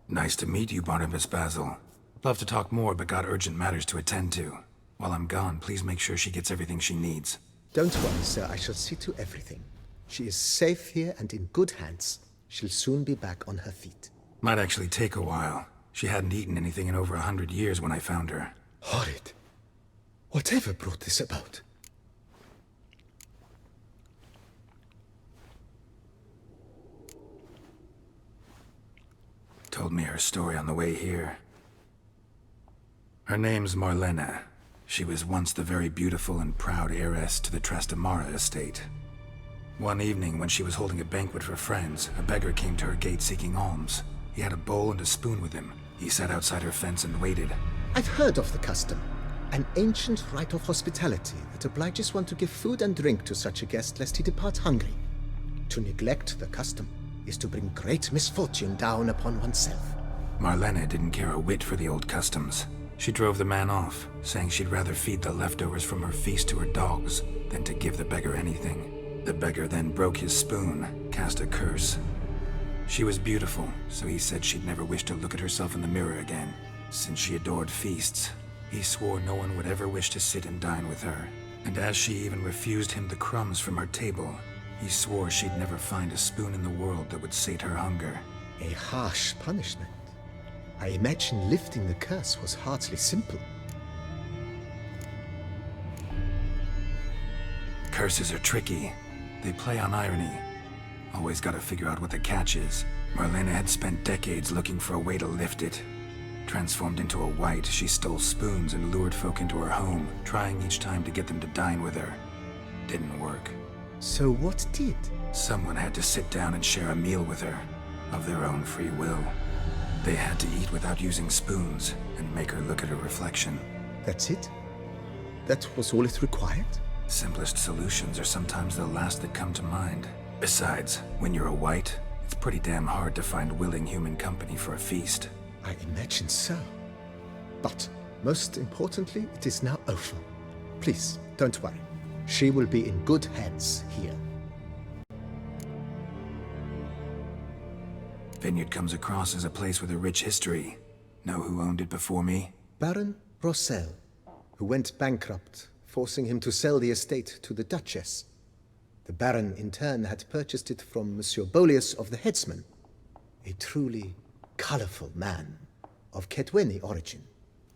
Nice to meet you, Barnabas Basil. Love to talk more, but got urgent matters to attend to. While I'm gone, please make sure she gets everything she needs. Don't worry, sir. I shall see to everything. She is safe here and in good hands. She'll soon be back on her feet. Might actually take a while. She hadn't eaten anything in over 100 years when I found her. Horrid. Whatever brought this about? Told me her story on the way here. Her name's Marlena. She was once the very beautiful and proud heiress to the Trastamara estate. One evening, when she was holding a banquet for friends, a beggar came to her gate seeking alms. He had a bowl and a spoon with him. He sat outside her fence and waited. I've heard of the custom. An ancient rite of hospitality that obliges one to give food and drink to such a guest lest he depart hungry. To neglect the custom is to bring great misfortune down upon oneself. Marlena didn't care a whit for the old customs. She drove the man off, saying she'd rather feed the leftovers from her feast to her dogs than to give the beggar anything. The beggar then broke his spoon, cast a curse. She was beautiful, so he said she'd never wish to look at herself in the mirror again. Since she adored feasts, he swore no one would ever wish to sit and dine with her. And as she even refused him the crumbs from her table, he swore she'd never find a spoon in the world that would sate her hunger. A harsh punishment. I imagine lifting the curse was hardly simple. Curses are tricky. They play on irony. Always gotta figure out what the catch is. Marlena had spent decades looking for a way to lift it. Transformed into a wight, she stole spoons and lured folk into her home, trying each time to get them to dine with her. Didn't work. So what did? Someone had to sit down and share a meal with her, of their own free will. They had to eat without using spoons, and make her look at her reflection. That's it? That was all it required? Simplest solutions are sometimes the last that come to mind. Besides, when you're a wight, it's pretty damn hard to find willing human company for a feast. I imagine so. But, most importantly, it is now over. Please, don't worry. She will be in good hands here. Vineyard comes across as a place with a rich history. Know who owned it before me? Baron Rossel, who went bankrupt, forcing him to sell the estate to the Duchess. The Baron, in turn, had purchased it from Monsieur Bolius of the Headsman, a truly colorful man of Ketweni origin.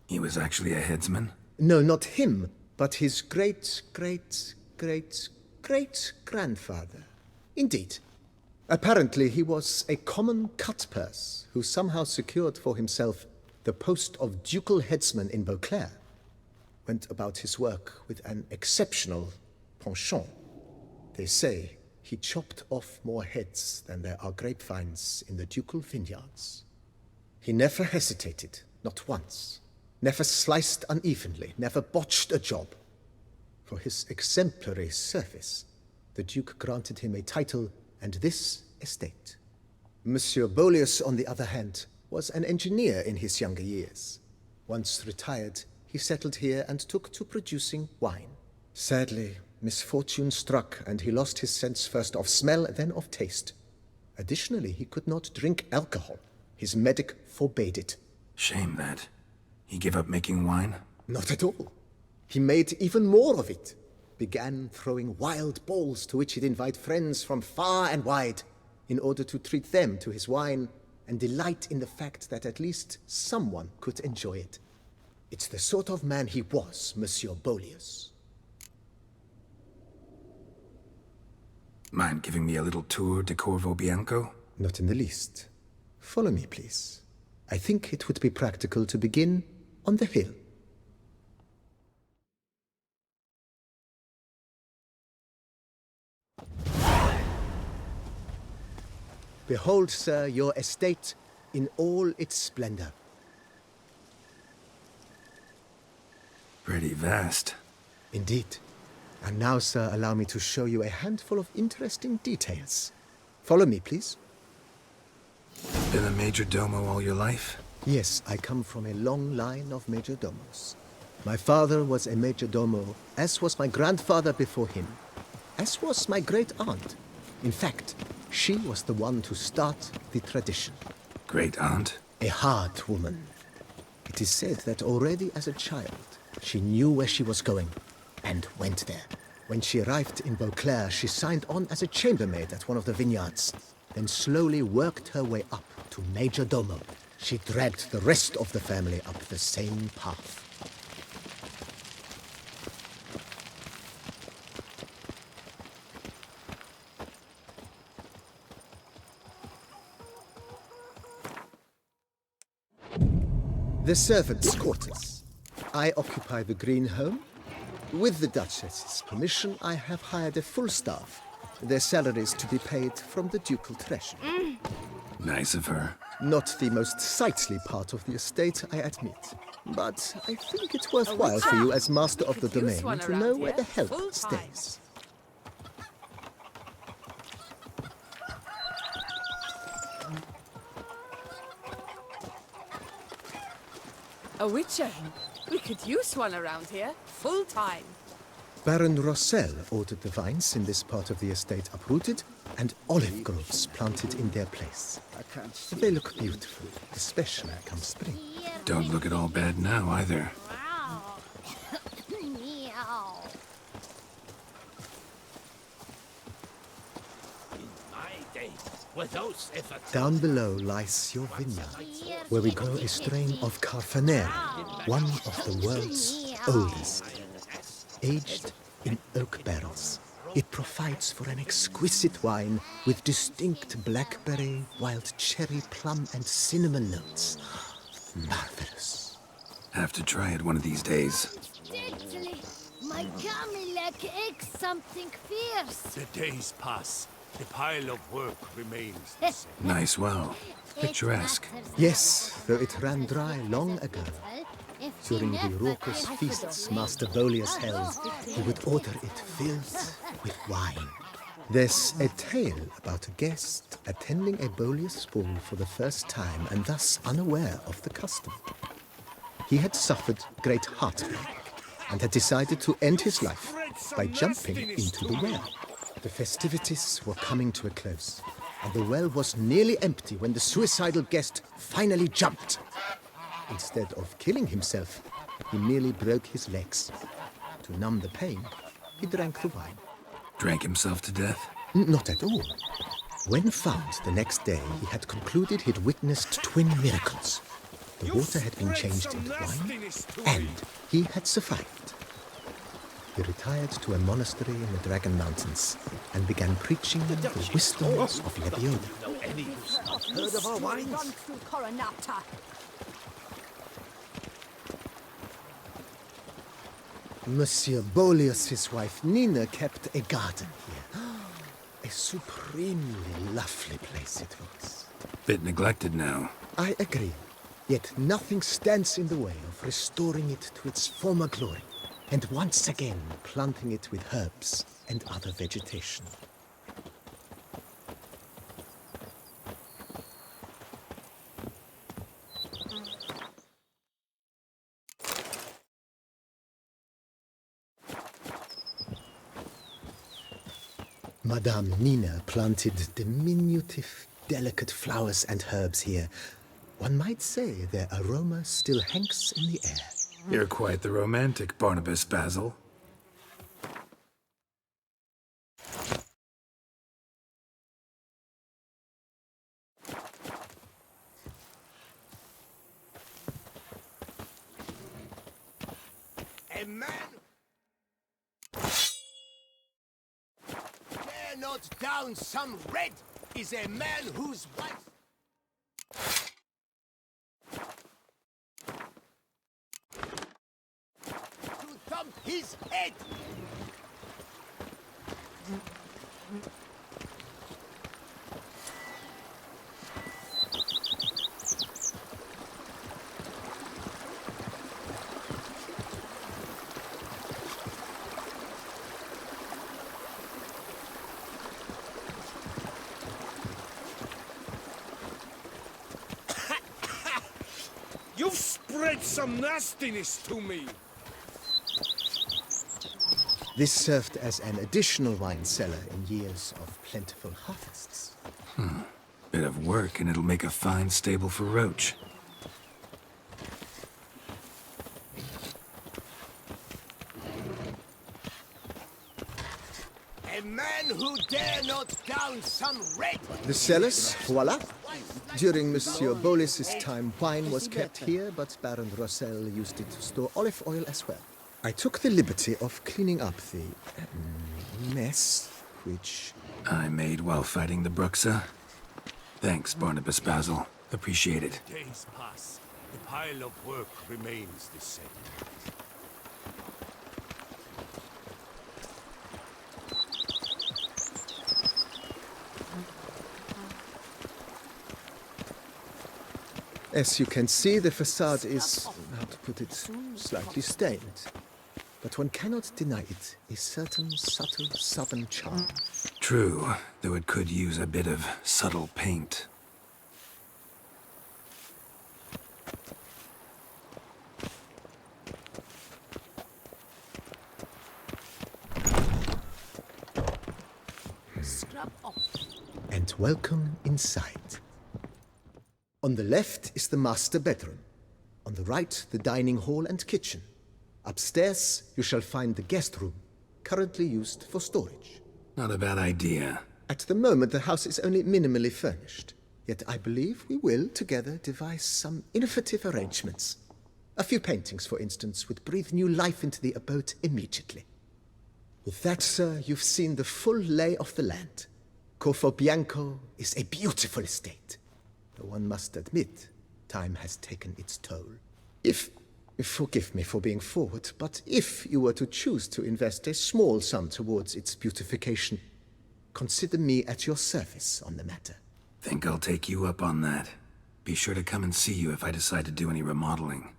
He was actually a headsman? No, not him, but his great-great-great-great-grandfather. Indeed. Apparently, he was a common cut-purse who somehow secured for himself the post of ducal headsman in Beauclair. Went about his work with an exceptional penchant. They say he chopped off more heads than there are grapevines in the ducal vineyards. He never hesitated, not once. Never sliced unevenly, never botched a job. For his exemplary service, the Duke granted him a title and this estate. Monsieur Bolius, on the other hand, was an engineer in his younger years. Once retired, he settled here and took to producing wine. Sadly, misfortune struck and he lost his sense first of smell, then of taste. Additionally, he could not drink alcohol. His medic forbade it. Shame that. He gave up making wine? Not at all. He made even more of it. Began throwing wild balls to which he'd invite friends from far and wide in order to treat them to his wine and delight in the fact that at least someone could enjoy it. It's the sort of man he was, Monsieur Bolius. Mind giving me a little tour de Corvo Bianco? Not in the least. Follow me, please. I think it would be practical to begin on the hill. Behold, sir, your estate in all its splendor. Pretty vast. Indeed. And now, sir, allow me to show you a handful of interesting details. Follow me, please. Been a major domo all your life? Yes, I come from a long line of major domos. My father was a major domo, as was my grandfather before him, as was my great-aunt. In fact, she was the one to start the tradition. Great-aunt? A hard woman. It is said that already as a child, she knew where she was going and went there. When she arrived in Beauclair, she signed on as a chambermaid at one of the vineyards, then slowly worked her way up to Major Domo. She dragged the rest of the family up the same path. The servants' quarters. I occupy the green home. With the Duchess's permission, I have hired a full staff. Their salaries to be paid from the ducal treasury. Nice of her. Not the most sightly part of the estate, I admit. But I think it's worthwhile for you as master of the domain to know where the help stays. A witcher. We could use one around here, full time. Baron Rossel ordered the vines in this part of the estate uprooted and olive groves planted in their place. They look beautiful, especially come spring. Don't look at all bad now, either. Down below lies your vineyard, where we grow a strain of Carfanere, one of the world's oldest. Aged in oak barrels, it provides for an exquisite wine with distinct blackberry, wild cherry, plum, and cinnamon notes. Marvelous. Have to try it one of these days. Deadly! My Camilec aches something fierce. The days pass. The pile of work remains the same. Nice well. Picturesque. Yes, though it ran dry long ago. During the raucous feasts Master Bolius held, he would order it filled with wine. There's a tale about a guest attending a Bolius ball for the first time and thus unaware of the custom. He had suffered great heartbreak and had decided to end his life by jumping into the well. The festivities were coming to a close, and the well was nearly empty when the suicidal guest finally jumped. Instead of killing himself, he merely broke his legs. To numb the pain, he drank the wine. Drank himself to death? Not at all. When found the next day, he had concluded he'd witnessed twin miracles. The water had been changed into wine, and he had survived. He retired to a monastery in the Dragon Mountains and began preaching the wisdoms of Lebioda. Heard of our wines? Monsieur Bolius's wife Nina kept a garden here. A supremely lovely place it was. Bit neglected now. I agree. Yet nothing stands in the way of restoring it to its former glory, and once again planting it with herbs and other vegetation. Madame Nina planted diminutive, delicate flowers and herbs here. One might say their aroma still hangs in the air. You're quite the romantic, Barnabas Basil. A man dare not down some red is a man whose wife to thump his head. You've spread some nastiness to me. This served as an additional wine cellar in years of plentiful harvests. Bit of work and it'll make a fine stable for Roach. man who dare not down some red. The cellars, voila. During Monsieur Bolis's time, wine was kept here, but Baron Rossel used it to store olive oil as well. I took the liberty of cleaning up the mess, which... I made while fighting the Bruxa. Thanks, Barnabas Basil. Appreciate it. Days pass. The pile of work remains the same. As you can see, the facade is, how to put it, slightly stained. But one cannot deny it, a certain subtle southern charm. True, though it could use a bit of subtle paint. Scrub off. And welcome inside. On the left is the master bedroom. On the right, the dining hall and kitchen. Upstairs, you shall find the guest room, currently used for storage. Not a bad idea. At the moment, the house is only minimally furnished. Yet I believe we will, together, devise some innovative arrangements. A few paintings, for instance, would breathe new life into the abode immediately. With that, sir, you've seen the full lay of the land. Corfo Bianco is a beautiful estate. Though one must admit, time has taken its toll. Forgive me for being forward, but if you were to choose to invest a small sum towards its beautification, consider me at your service on the matter. Think I'll take you up on that. Be sure to come and see you if I decide to do any remodeling.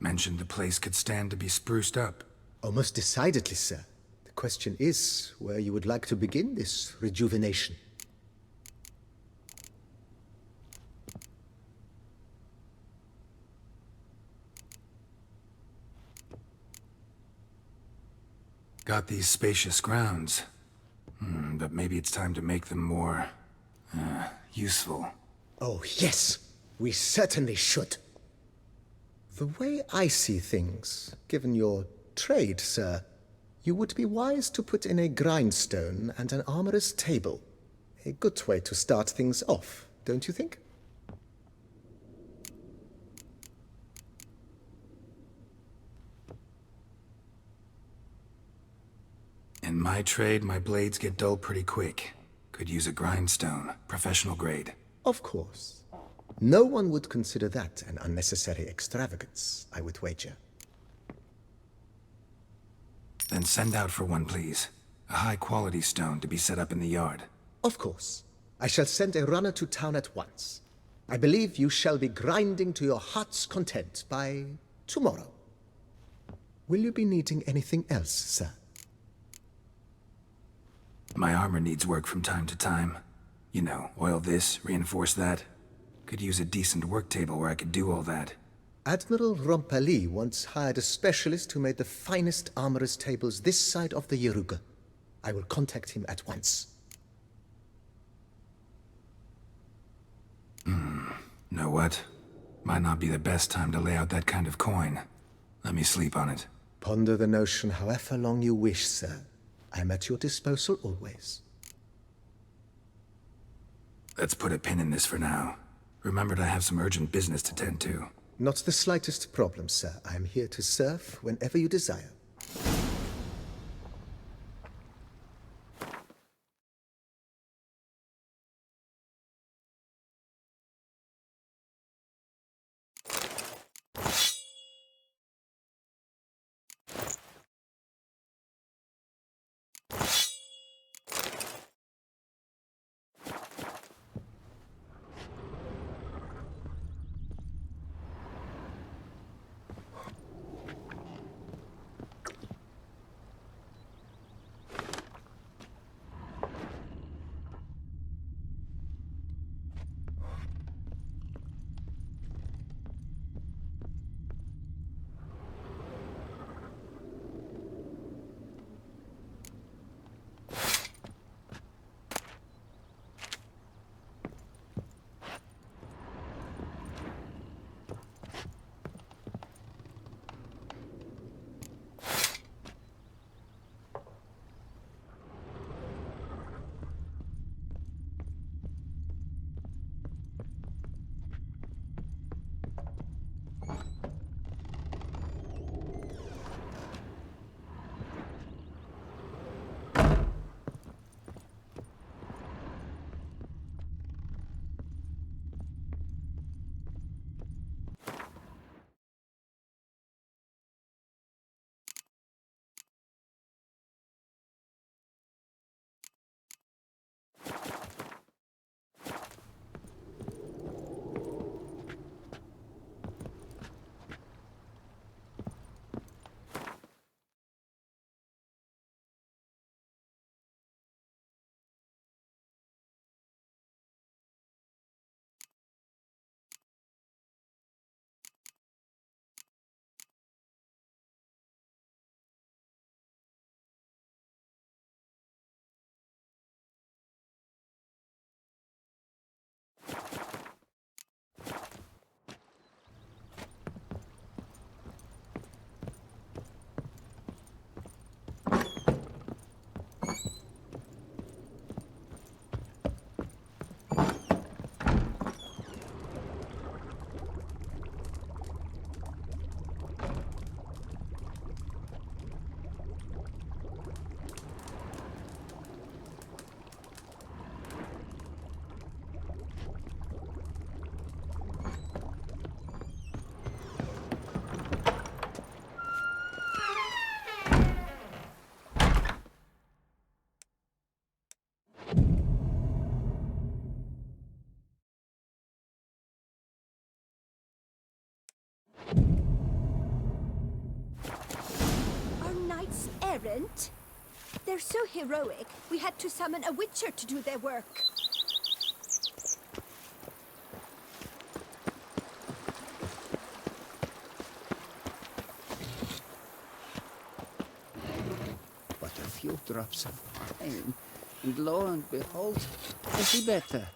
Mentioned the place could stand to be spruced up. Oh, most decidedly, sir. The question is where you would like to begin this rejuvenation. Got these spacious grounds. But maybe it's time to make them more... useful. Oh, yes! We certainly should. The way I see things, given your trade, sir, you would be wise to put in a grindstone and an armorer's table. A good way to start things off, don't you think? In my trade, my blades get dull pretty quick. Could use a grindstone, professional grade. Of course. No one would consider that an unnecessary extravagance, I would wager. Then send out for one, please. A high-quality stone to be set up in the yard. Of course. I shall send a runner to town at once. I believe you shall be grinding to your heart's content by tomorrow. Will you be needing anything else, sir? My armor needs work from time to time. You know, oil this, reinforce that. Could use a decent work table where I could do all that. Admiral Rompali once hired a specialist who made the finest armorer's tables this side of the Yeruga. I will contact him at once. Know what? Might not be the best time to lay out that kind of coin. Let me sleep on it. Ponder the notion however long you wish, sir. I am at your disposal always. Let's put a pin in this for now. Remembered I have some urgent business to tend to. Not the slightest problem, sir. I am here to serve whenever you desire. weren't. They're so heroic, we had to summon a witcher to do their work. But a few drops of wine, and lo and behold, is he better?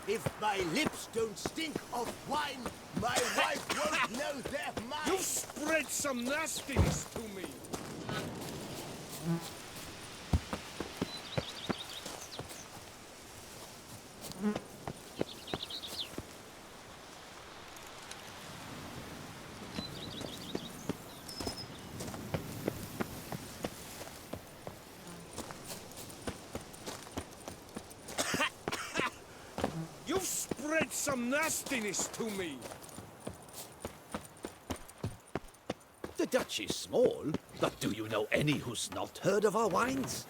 If my lips don't stink of wine, my wife won't know they're mine. You spread some nastiness to me. You've spread some nastiness to me. The Dutch is small, but do you know any who's not heard of our wines?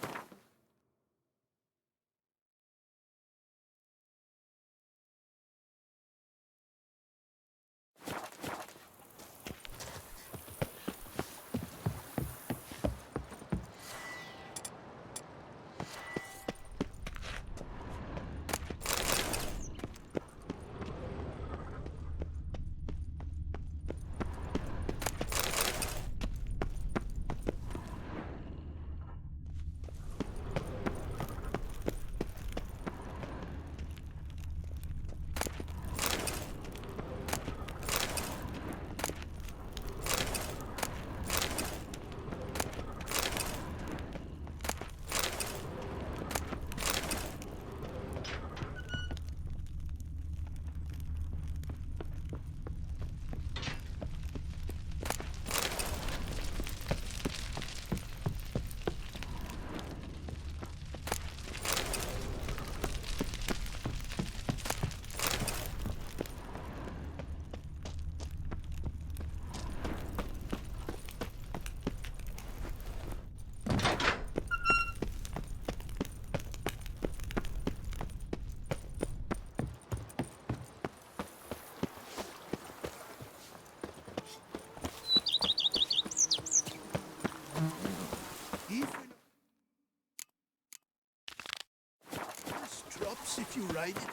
Drops if you ride it.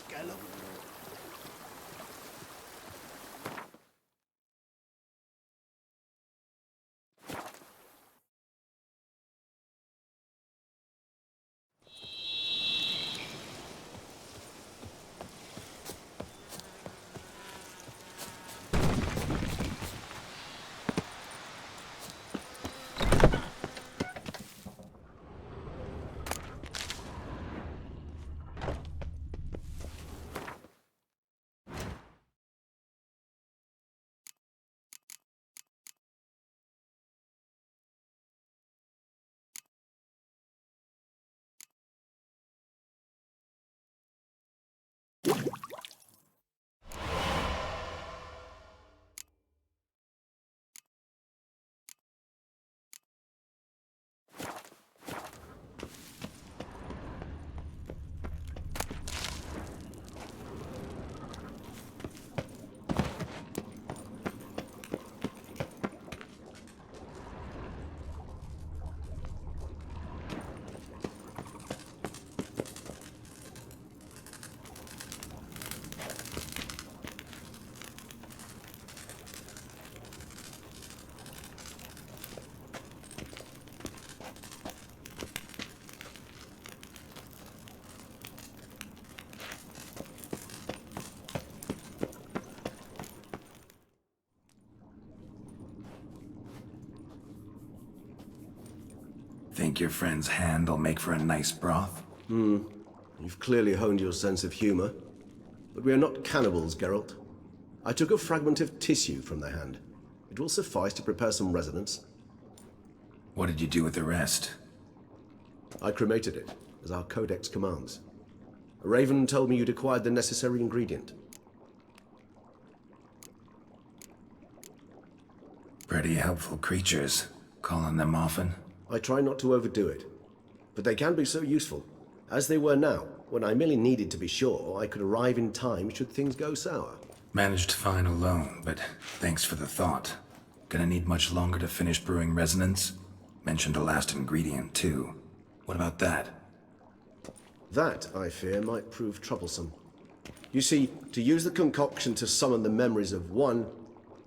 Gallop. Think your friend's hand will make for a nice broth? You've clearly honed your sense of humor. But we are not cannibals, Geralt. I took a fragment of tissue from their hand. It will suffice to prepare some resonance. What did you do with the rest? I cremated it, as our codex commands. A raven told me you'd acquired the necessary ingredient. Pretty helpful creatures. Calling them often? I try not to overdo it, but they can be so useful. as they were now, when I merely needed to be sure I could arrive in time should things go sour. Managed fine alone, but thanks for the thought. Gonna need much longer to finish brewing resonance? Mentioned a last ingredient, too. What about that? That, I fear, might prove troublesome. You see, to use the concoction to summon the memories of one,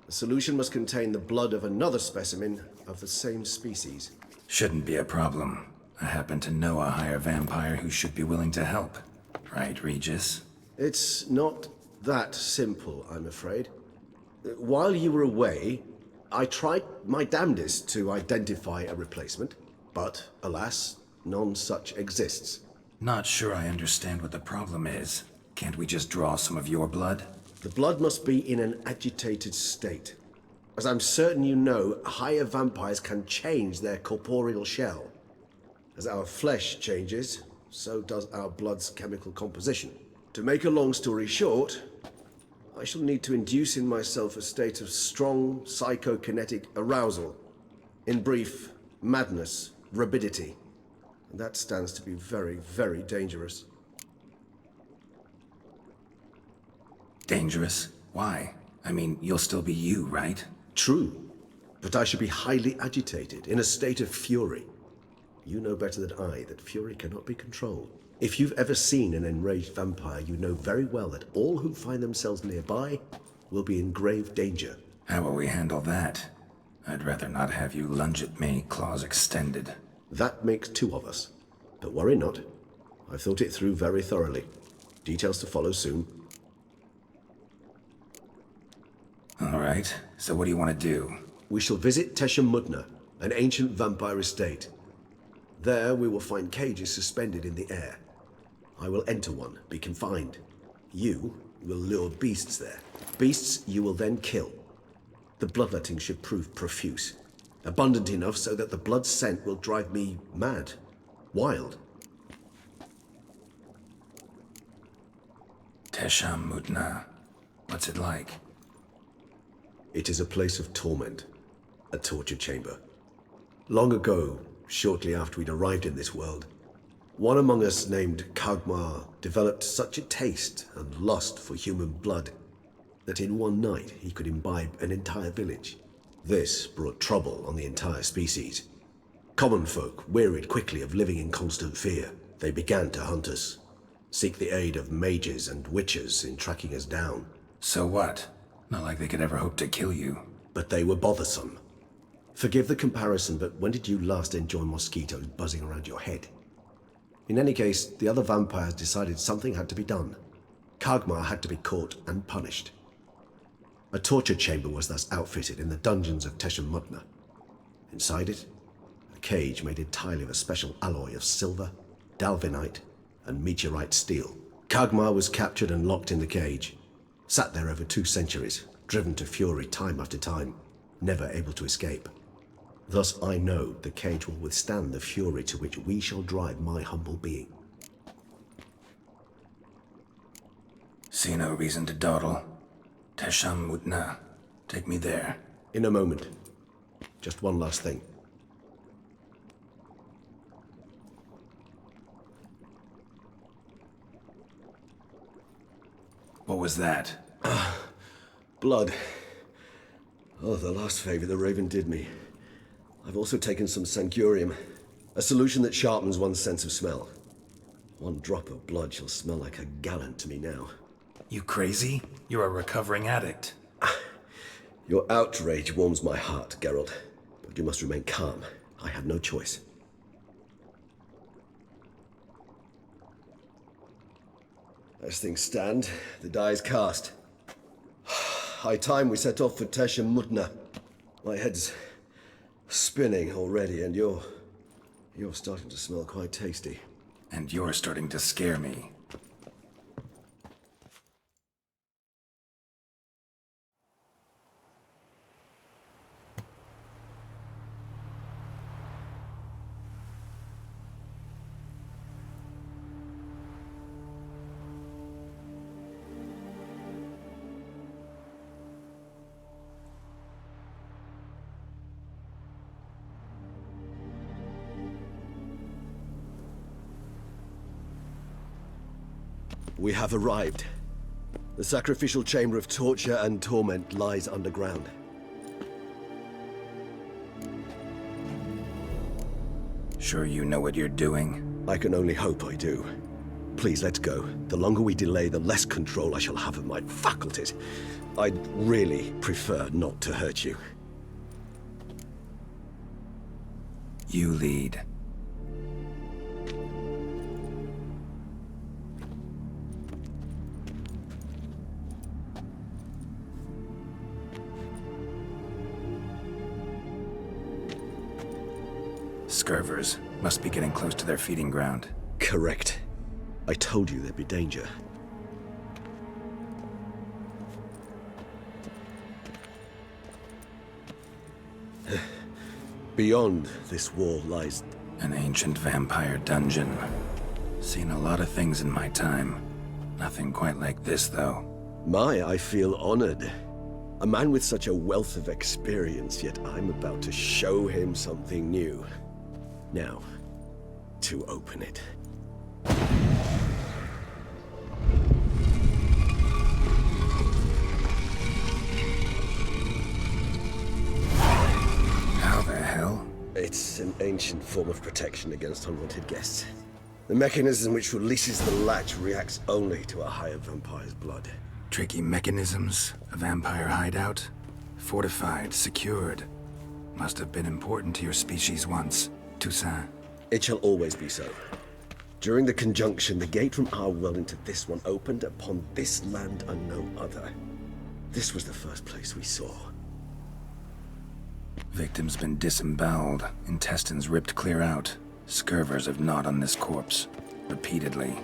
the solution must contain the blood of another specimen of the same species. Shouldn't be a problem. I happen to know a higher vampire who should be willing to help. Right, Regis? It's not that simple, I'm afraid. While you were away, I tried my damnedest to identify a replacement, but alas, none such exists. Not sure I understand what the problem is. Can't we just draw some of your blood? The blood must be in an agitated state. As I'm certain you know, higher vampires can change their corporeal shell. As our flesh changes, so does our blood's chemical composition. To make a long story short, I shall need to induce in myself a state of strong psychokinetic arousal. In brief, madness, rabidity. And that stands to be very, very dangerous. Dangerous? Why? I mean, you'll still be you, right? True, but I should be highly agitated, in a state of fury. You know better than I that fury cannot be controlled. If you've ever seen an enraged vampire, you know very well that all who find themselves nearby will be in grave danger. How will we handle that? I'd rather not have you lunge at me, claws extended. That makes two of us. But worry not. I've thought it through very thoroughly. Details to follow soon. All right, so what do you want to do? We shall visit Teshamudna, an ancient vampire estate. There we will find cages suspended in the air. I will enter one, be confined. You will lure beasts there. Beasts you will then kill. The bloodletting should prove profuse. Abundant enough so that the blood scent will drive me mad. Wild. Teshamudna. What's it like? It is a place of torment. A torture chamber. Long ago, shortly after we'd arrived in this world, one among us named Kagmar developed such a taste and lust for human blood that in one night he could imbibe an entire village. This brought trouble on the entire species. Common folk wearied quickly of living in constant fear. They began to hunt us, seek the aid of mages and witches in tracking us down. So what? Not like they could ever hope to kill you. But they were bothersome. Forgive the comparison, but when did you last enjoy mosquitoes buzzing around your head? In any case, the other vampires decided something had to be done. Kagmar had to be caught and punished. A torture chamber was thus outfitted in the dungeons of Teshamudna. Inside it, a cage made entirely of a special alloy of silver, dalvinite, and meteorite steel. Kagmar was captured and locked in the cage. Sat there over 2 centuries, driven to fury time after time, never able to escape. Thus I know the cage will withstand the fury to which we shall drive my humble being. See no reason to dawdle. Teshamudna. Take me there. In a moment. Just one last thing. What was that? Blood. Oh, the last favor the Raven did me. I've also taken some Sancurium, a solution that sharpens one's sense of smell. One drop of blood shall smell like a gallon to me now. You crazy? You're a recovering addict. Your outrage warms my heart, Geralt. But you must remain calm. I have no choice. As things stand, the die is cast. High time we set off for Teshamudna. My head's spinning already, and you're starting to smell quite tasty. And you're starting to scare me. We have arrived. The sacrificial chamber of torture and torment lies underground. Sure you know what you're doing? I can only hope I do. Please, let's go. The longer we delay, the less control I shall have of my faculties. I'd really prefer not to hurt you. You lead. Scurvers must be getting close to their feeding ground. Correct. I told you there'd be danger. Beyond this wall lies an ancient vampire dungeon. Seen a lot of things in my time. Nothing quite like this, though. I feel honored. A man with such a wealth of experience, yet I'm about to show him something new. Now, to open it. How the hell? It's an ancient form of protection against unwanted guests. The mechanism which releases the latch reacts only to a higher vampire's blood. Tricky mechanisms, a vampire hideout. Fortified, secured. Must have been important to your species once, Toussaint. It shall always be so. During the conjunction, the gate from our world into this one opened upon this land and no other. This was the first place we saw. Victim's been disemboweled, intestines ripped clear out. Scurvers have gnawed on this corpse, repeatedly.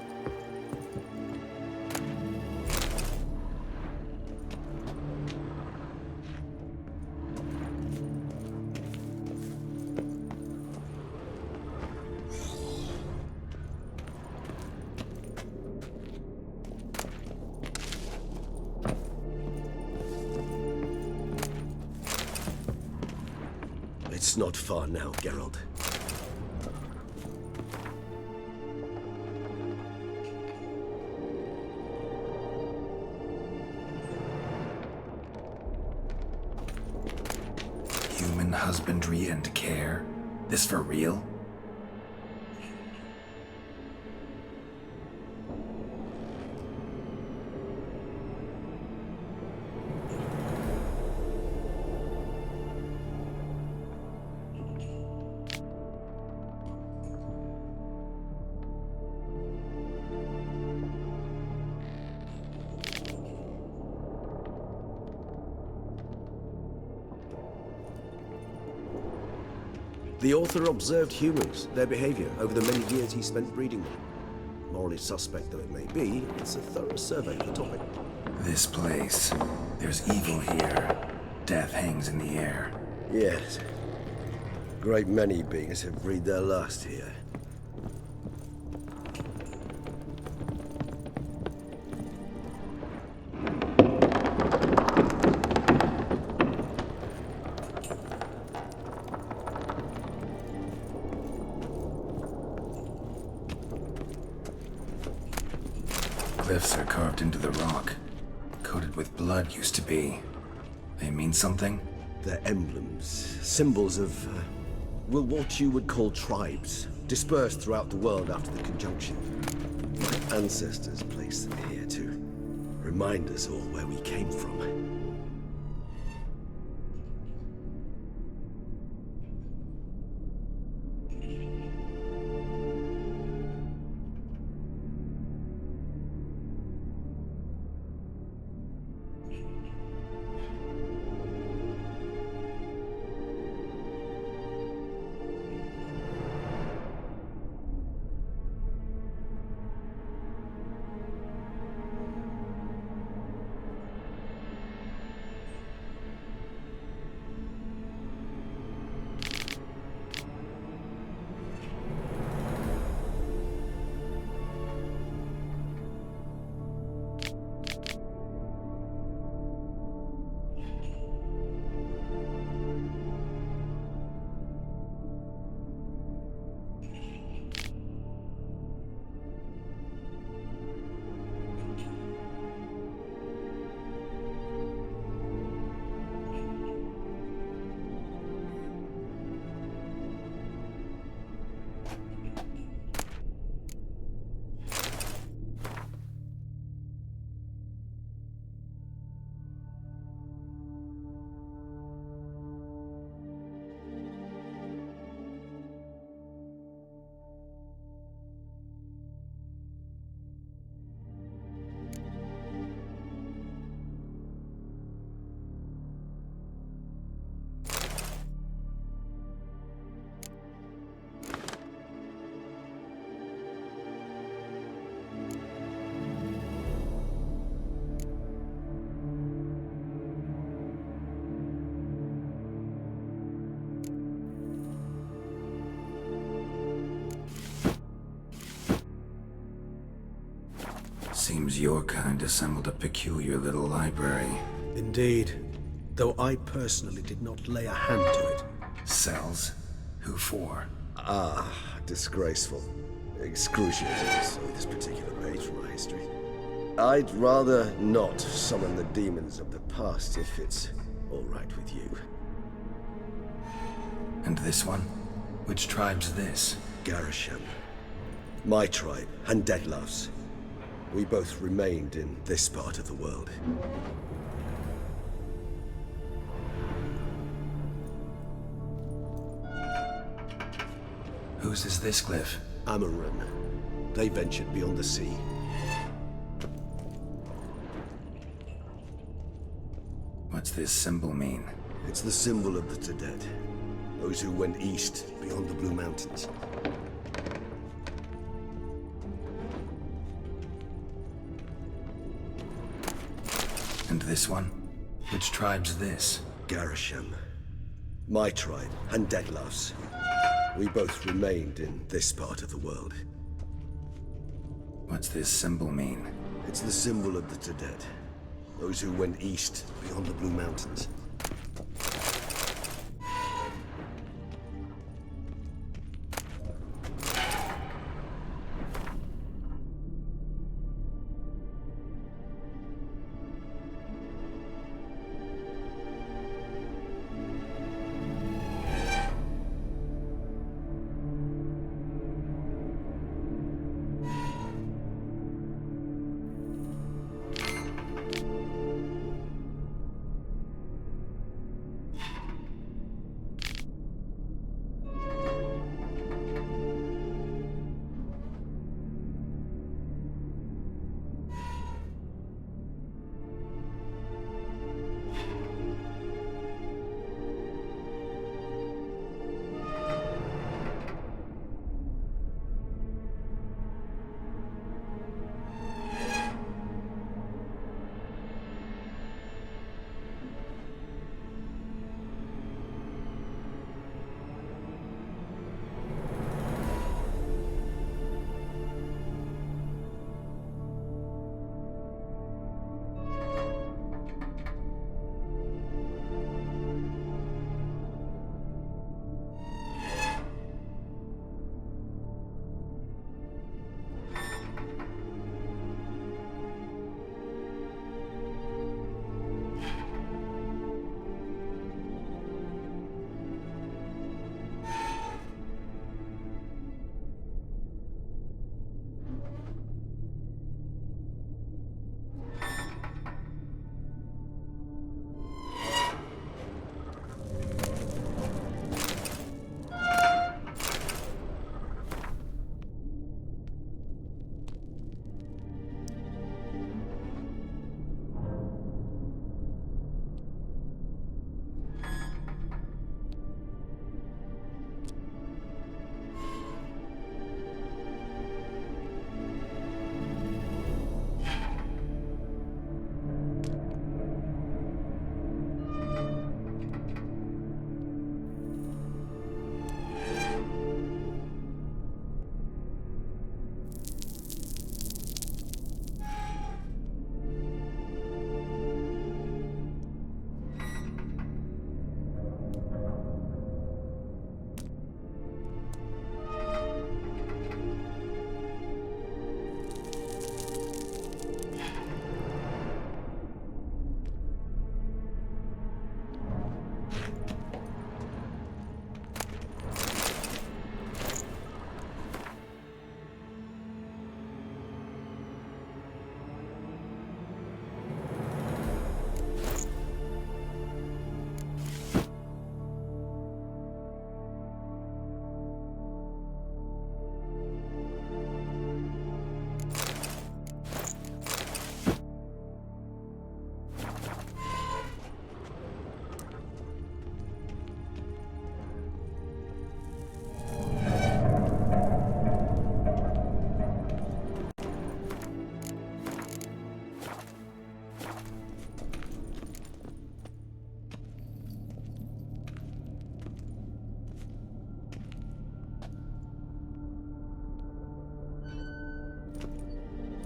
It's not far now, Geralt. Human husbandry and care? This for real? The author observed humans, their behavior, over the many years he spent breeding them. Morally suspect though it may be, it's a thorough survey of the topic. This place. There's evil here. Death hangs in the air. Yes. Great many beings have breathed their last here. Glyphs are carved into the rock. Coated with blood used to be. They mean something? They're emblems, symbols of, well, what you would call tribes, dispersed throughout the world after the conjunction. My ancestors placed them here to remind us all where we came from. Seems your kind assembled a peculiar little library. Indeed, though I personally did not lay a hand to it. Cells? Who for? Disgraceful. Excruciating to see this particular page from our history. I'd rather not summon the demons of the past if it's all right with you. And this one? Which tribe's this? Garisham. My tribe, and Detlaf's. We both remained in this part of the world. Whose is this glyph? Amaran. They ventured beyond the sea. What's this symbol mean? It's the symbol of the dead. Those who went east beyond the Blue Mountains. And this one? Which tribe's this? Garisham. My tribe, and Detlaf's. We both remained in this part of the world. What's this symbol mean? It's the symbol of the dead. Those who went east beyond the Blue Mountains.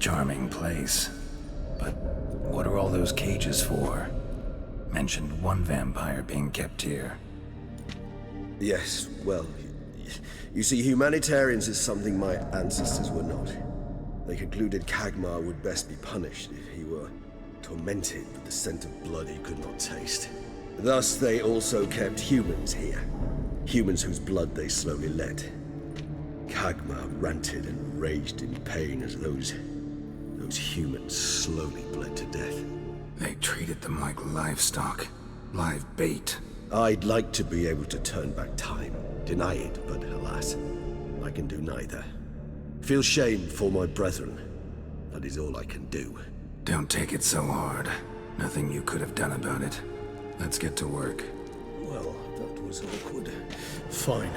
Charming place. But what are all those cages for? Mentioned one vampire being kept here. Yes, well, you see, humanitarians is something my ancestors were not. They concluded Kagmar would best be punished if he were tormented with the scent of blood he could not taste. Thus, they also kept humans here. Humans whose blood they slowly let. Kagmar ranted and raged in pain as those humans slowly bled to death. They treated them like livestock. Live bait. I'd like to be able to turn back time, deny it, but alas, I can do neither. Feel shame for my brethren. That is all I can do. Don't take it so hard. Nothing you could have done about it. Let's get to work. Well, that was awkward. Fine.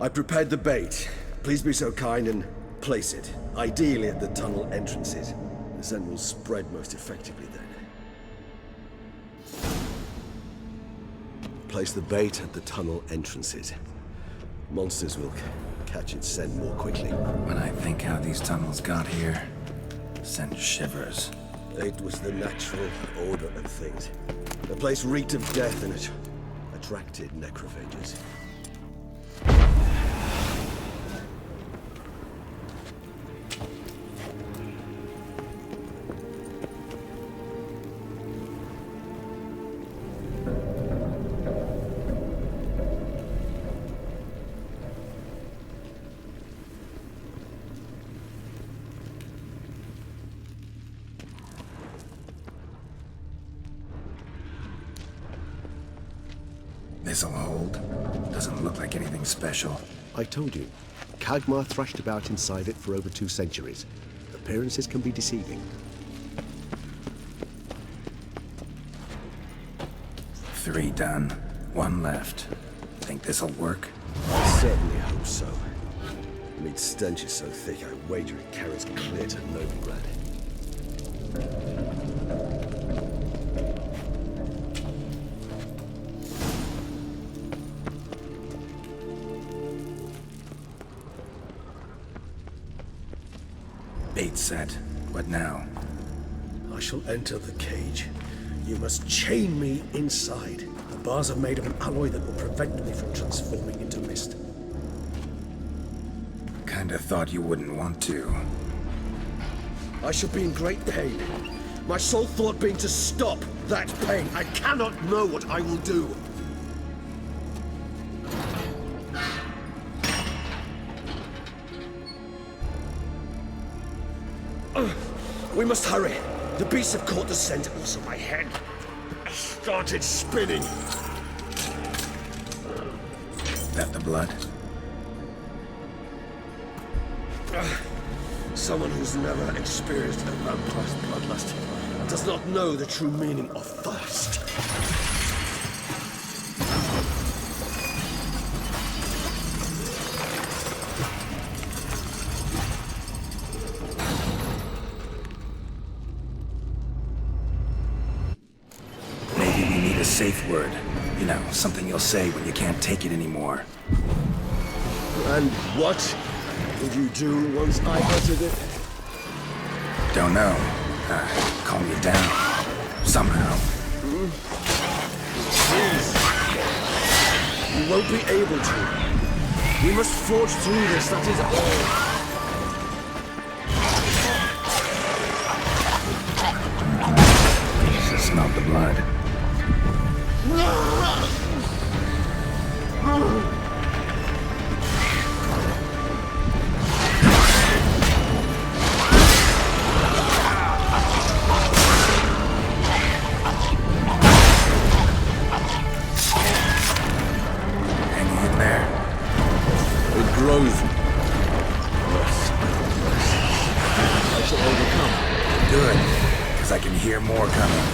I prepared the bait. Please be so kind and place it, ideally at the tunnel entrances. The scent will spread most effectively then. Place the bait at the tunnel entrances. Monsters will catch its scent more quickly. When I think how these tunnels got here, send shivers. It was the natural order of things. The place reeked of death and it attracted necrophages. This'll hold. Doesn't look like anything special. I told you, Kagmar thrashed about inside it for over 2 centuries. Appearances can be deceiving. 3 done. 1 left. Think this'll work? I certainly hope so. The meat stench is so thick, I wager it carries clear to Novigrad. Bait set. What now? I shall enter the cage. You must chain me inside. The bars are made of an alloy that will prevent me from transforming into mist. Kinda thought you wouldn't want to. I shall be in great pain. My sole thought being to stop that pain. I cannot know what I will do. We must hurry. The beasts have caught the scent, also my head started spinning. That the blood? Someone who's never experienced a vampire's bloodlust does not know the true meaning of thirst. Safe word. You know, something you'll say when you can't take it anymore. And what would you do once I uttered it? Don't know. Calm you down. Somehow. Please. You won't be able to. We must forge through this, that is all. Just smell the blood. Hanging in there. It grows. Yes. I shall overcome. Good, because I can hear more coming.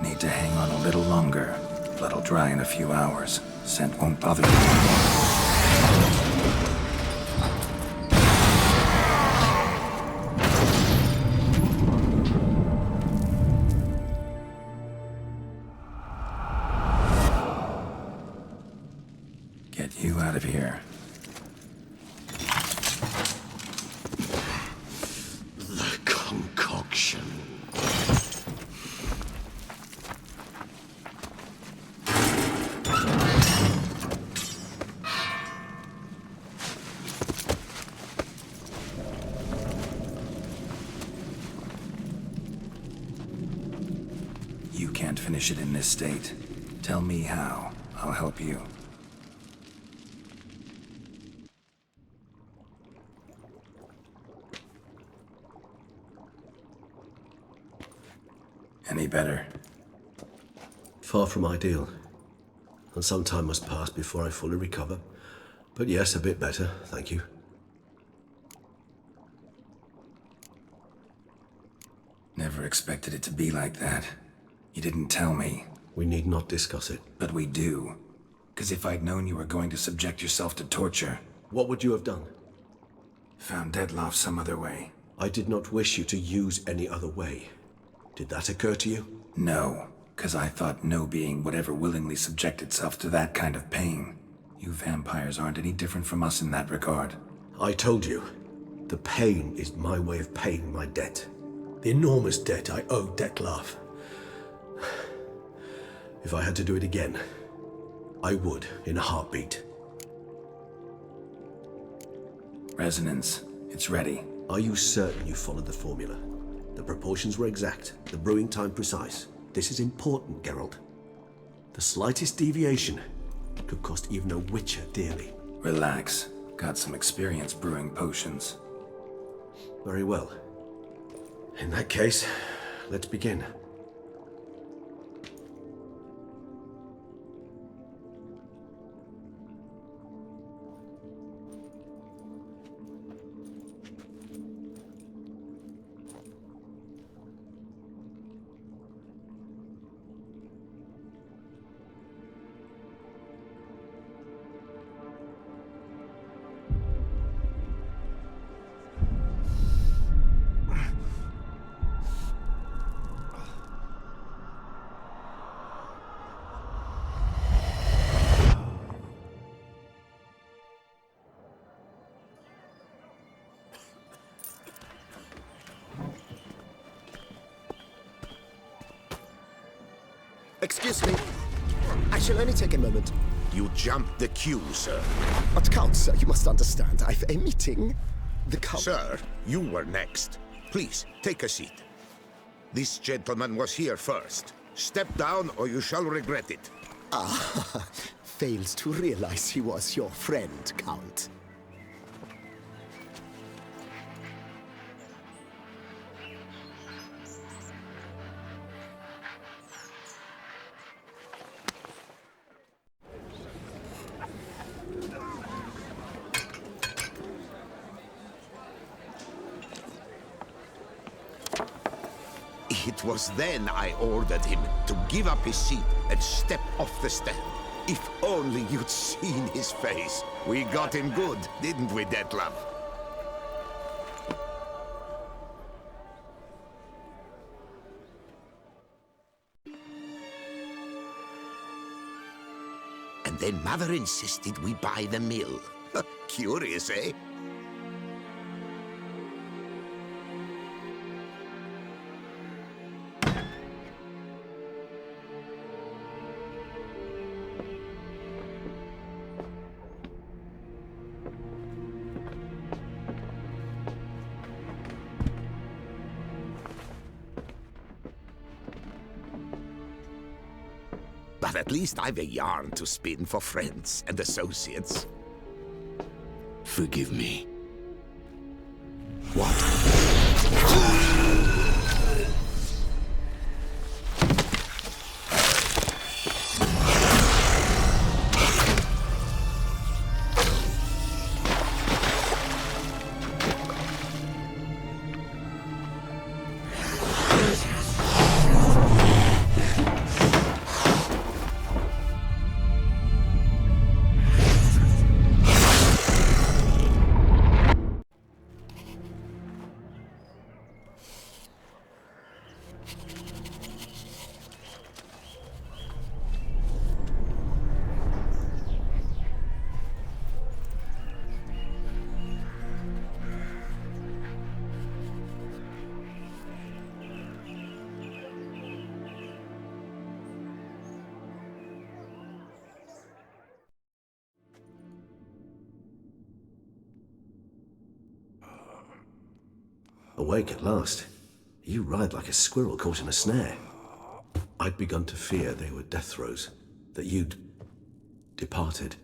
Need to hang on a little longer. Blood'll dry in a few hours. Scent won't bother you. Get you out of here. The concoction. You can't finish it in this state. Tell me how. I'll help you. Any better? Far from ideal. And some time must pass before I fully recover. But yes, a bit better, thank you. Never expected it to be like that. You didn't tell me. We need not discuss it. But we do. Because if I'd known you were going to subject yourself to torture... What would you have done? Found Dettlaff some other way. I did not wish you to use any other way. Did that occur to you? No, because I thought no being would ever willingly subject itself to that kind of pain. You vampires aren't any different from us in that regard. I told you, the pain is my way of paying my debt. The enormous debt I owe Dettlaff. If I had to do it again, I would in a heartbeat. Resonance. It's ready. Are you certain you followed the formula? The proportions were exact, the brewing time precise. This is important, Geralt. The slightest deviation could cost even a witcher dearly. Relax. Got some experience brewing potions. Very well. In that case, let's begin. Excuse me. I shall only take a moment. You jumped the queue, sir. But Count, sir, you must understand. I've a meeting. The Count... Sir, you were next. Please, take a seat. This gentleman was here first. Step down or you shall regret it. Ah, fails to realize he was your friend, Count. It was then I ordered him to give up his seat and step off the stand. If only you'd seen his face. We got him good, didn't we, Dettlaff? And then Mother insisted we buy the mill. Curious, eh? But at least I've a yarn to spin for friends and associates. Forgive me. What? Awake at last. You ride like a squirrel caught in a snare. I'd begun to fear they were death throes, that you'd departed.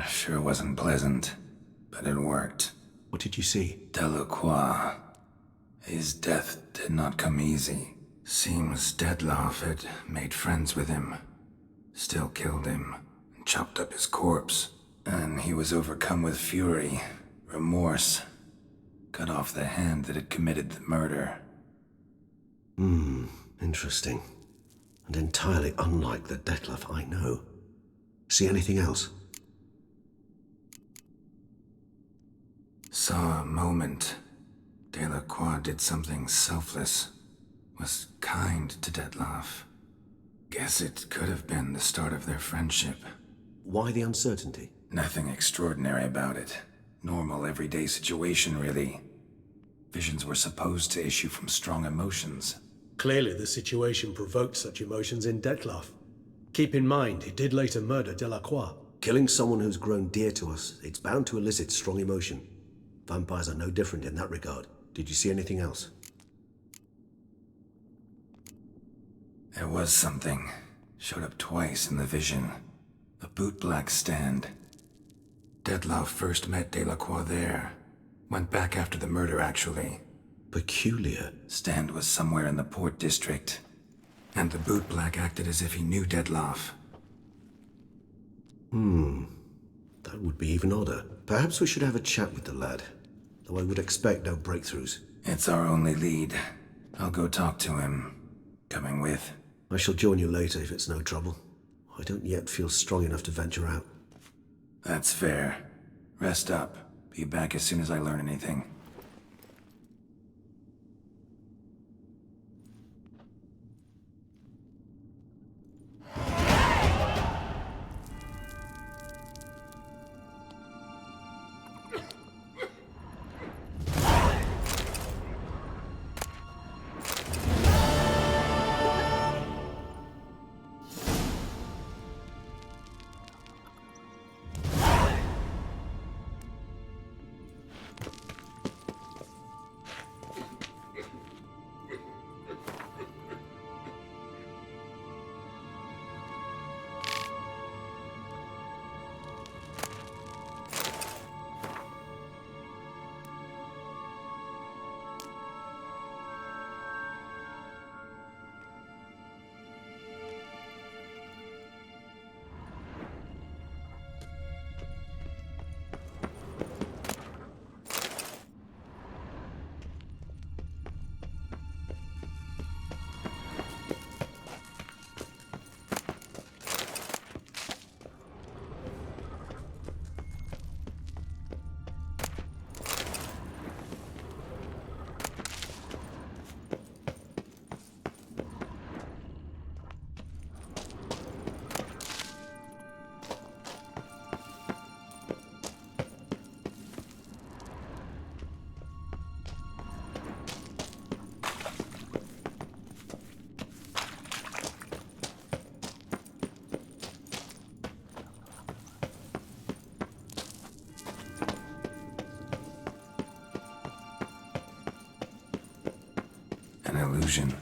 Sure wasn't pleasant, but it worked. What did you see? Delacroix. His death did not come easy. Seems Detlaff had made friends with him, still killed him, and chopped up his corpse. And he was overcome with fury, remorse, cut off the hand that had committed the murder. Interesting. And entirely unlike the Detlaff I know. See anything else? Saw a moment. Delacroix did something selfless. Was kind to Detlaff. Guess it could have been the start of their friendship. Why the uncertainty? Nothing extraordinary about it. Normal, everyday situation, really. Visions were supposed to issue from strong emotions. Clearly, the situation provoked such emotions in Detlaff. Keep in mind, he did later murder Delacroix. Killing someone who's grown dear to us, it's bound to elicit strong emotion. Vampires are no different in that regard. Did you see anything else? There was something. Showed up twice in the vision. A bootblack stand. Detlaff first met Delacroix there. Went back after the murder, actually. Peculiar. Stand was somewhere in the Port District. And the bootblack acted as if he knew Detlaff. That would be even odder. Perhaps we should have a chat with the lad. Though I would expect no breakthroughs. It's our only lead. I'll go talk to him. Coming with? I shall join you later if it's no trouble. I don't yet feel strong enough to venture out. That's fair. Rest up. Be back as soon as I learn anything. An illusion.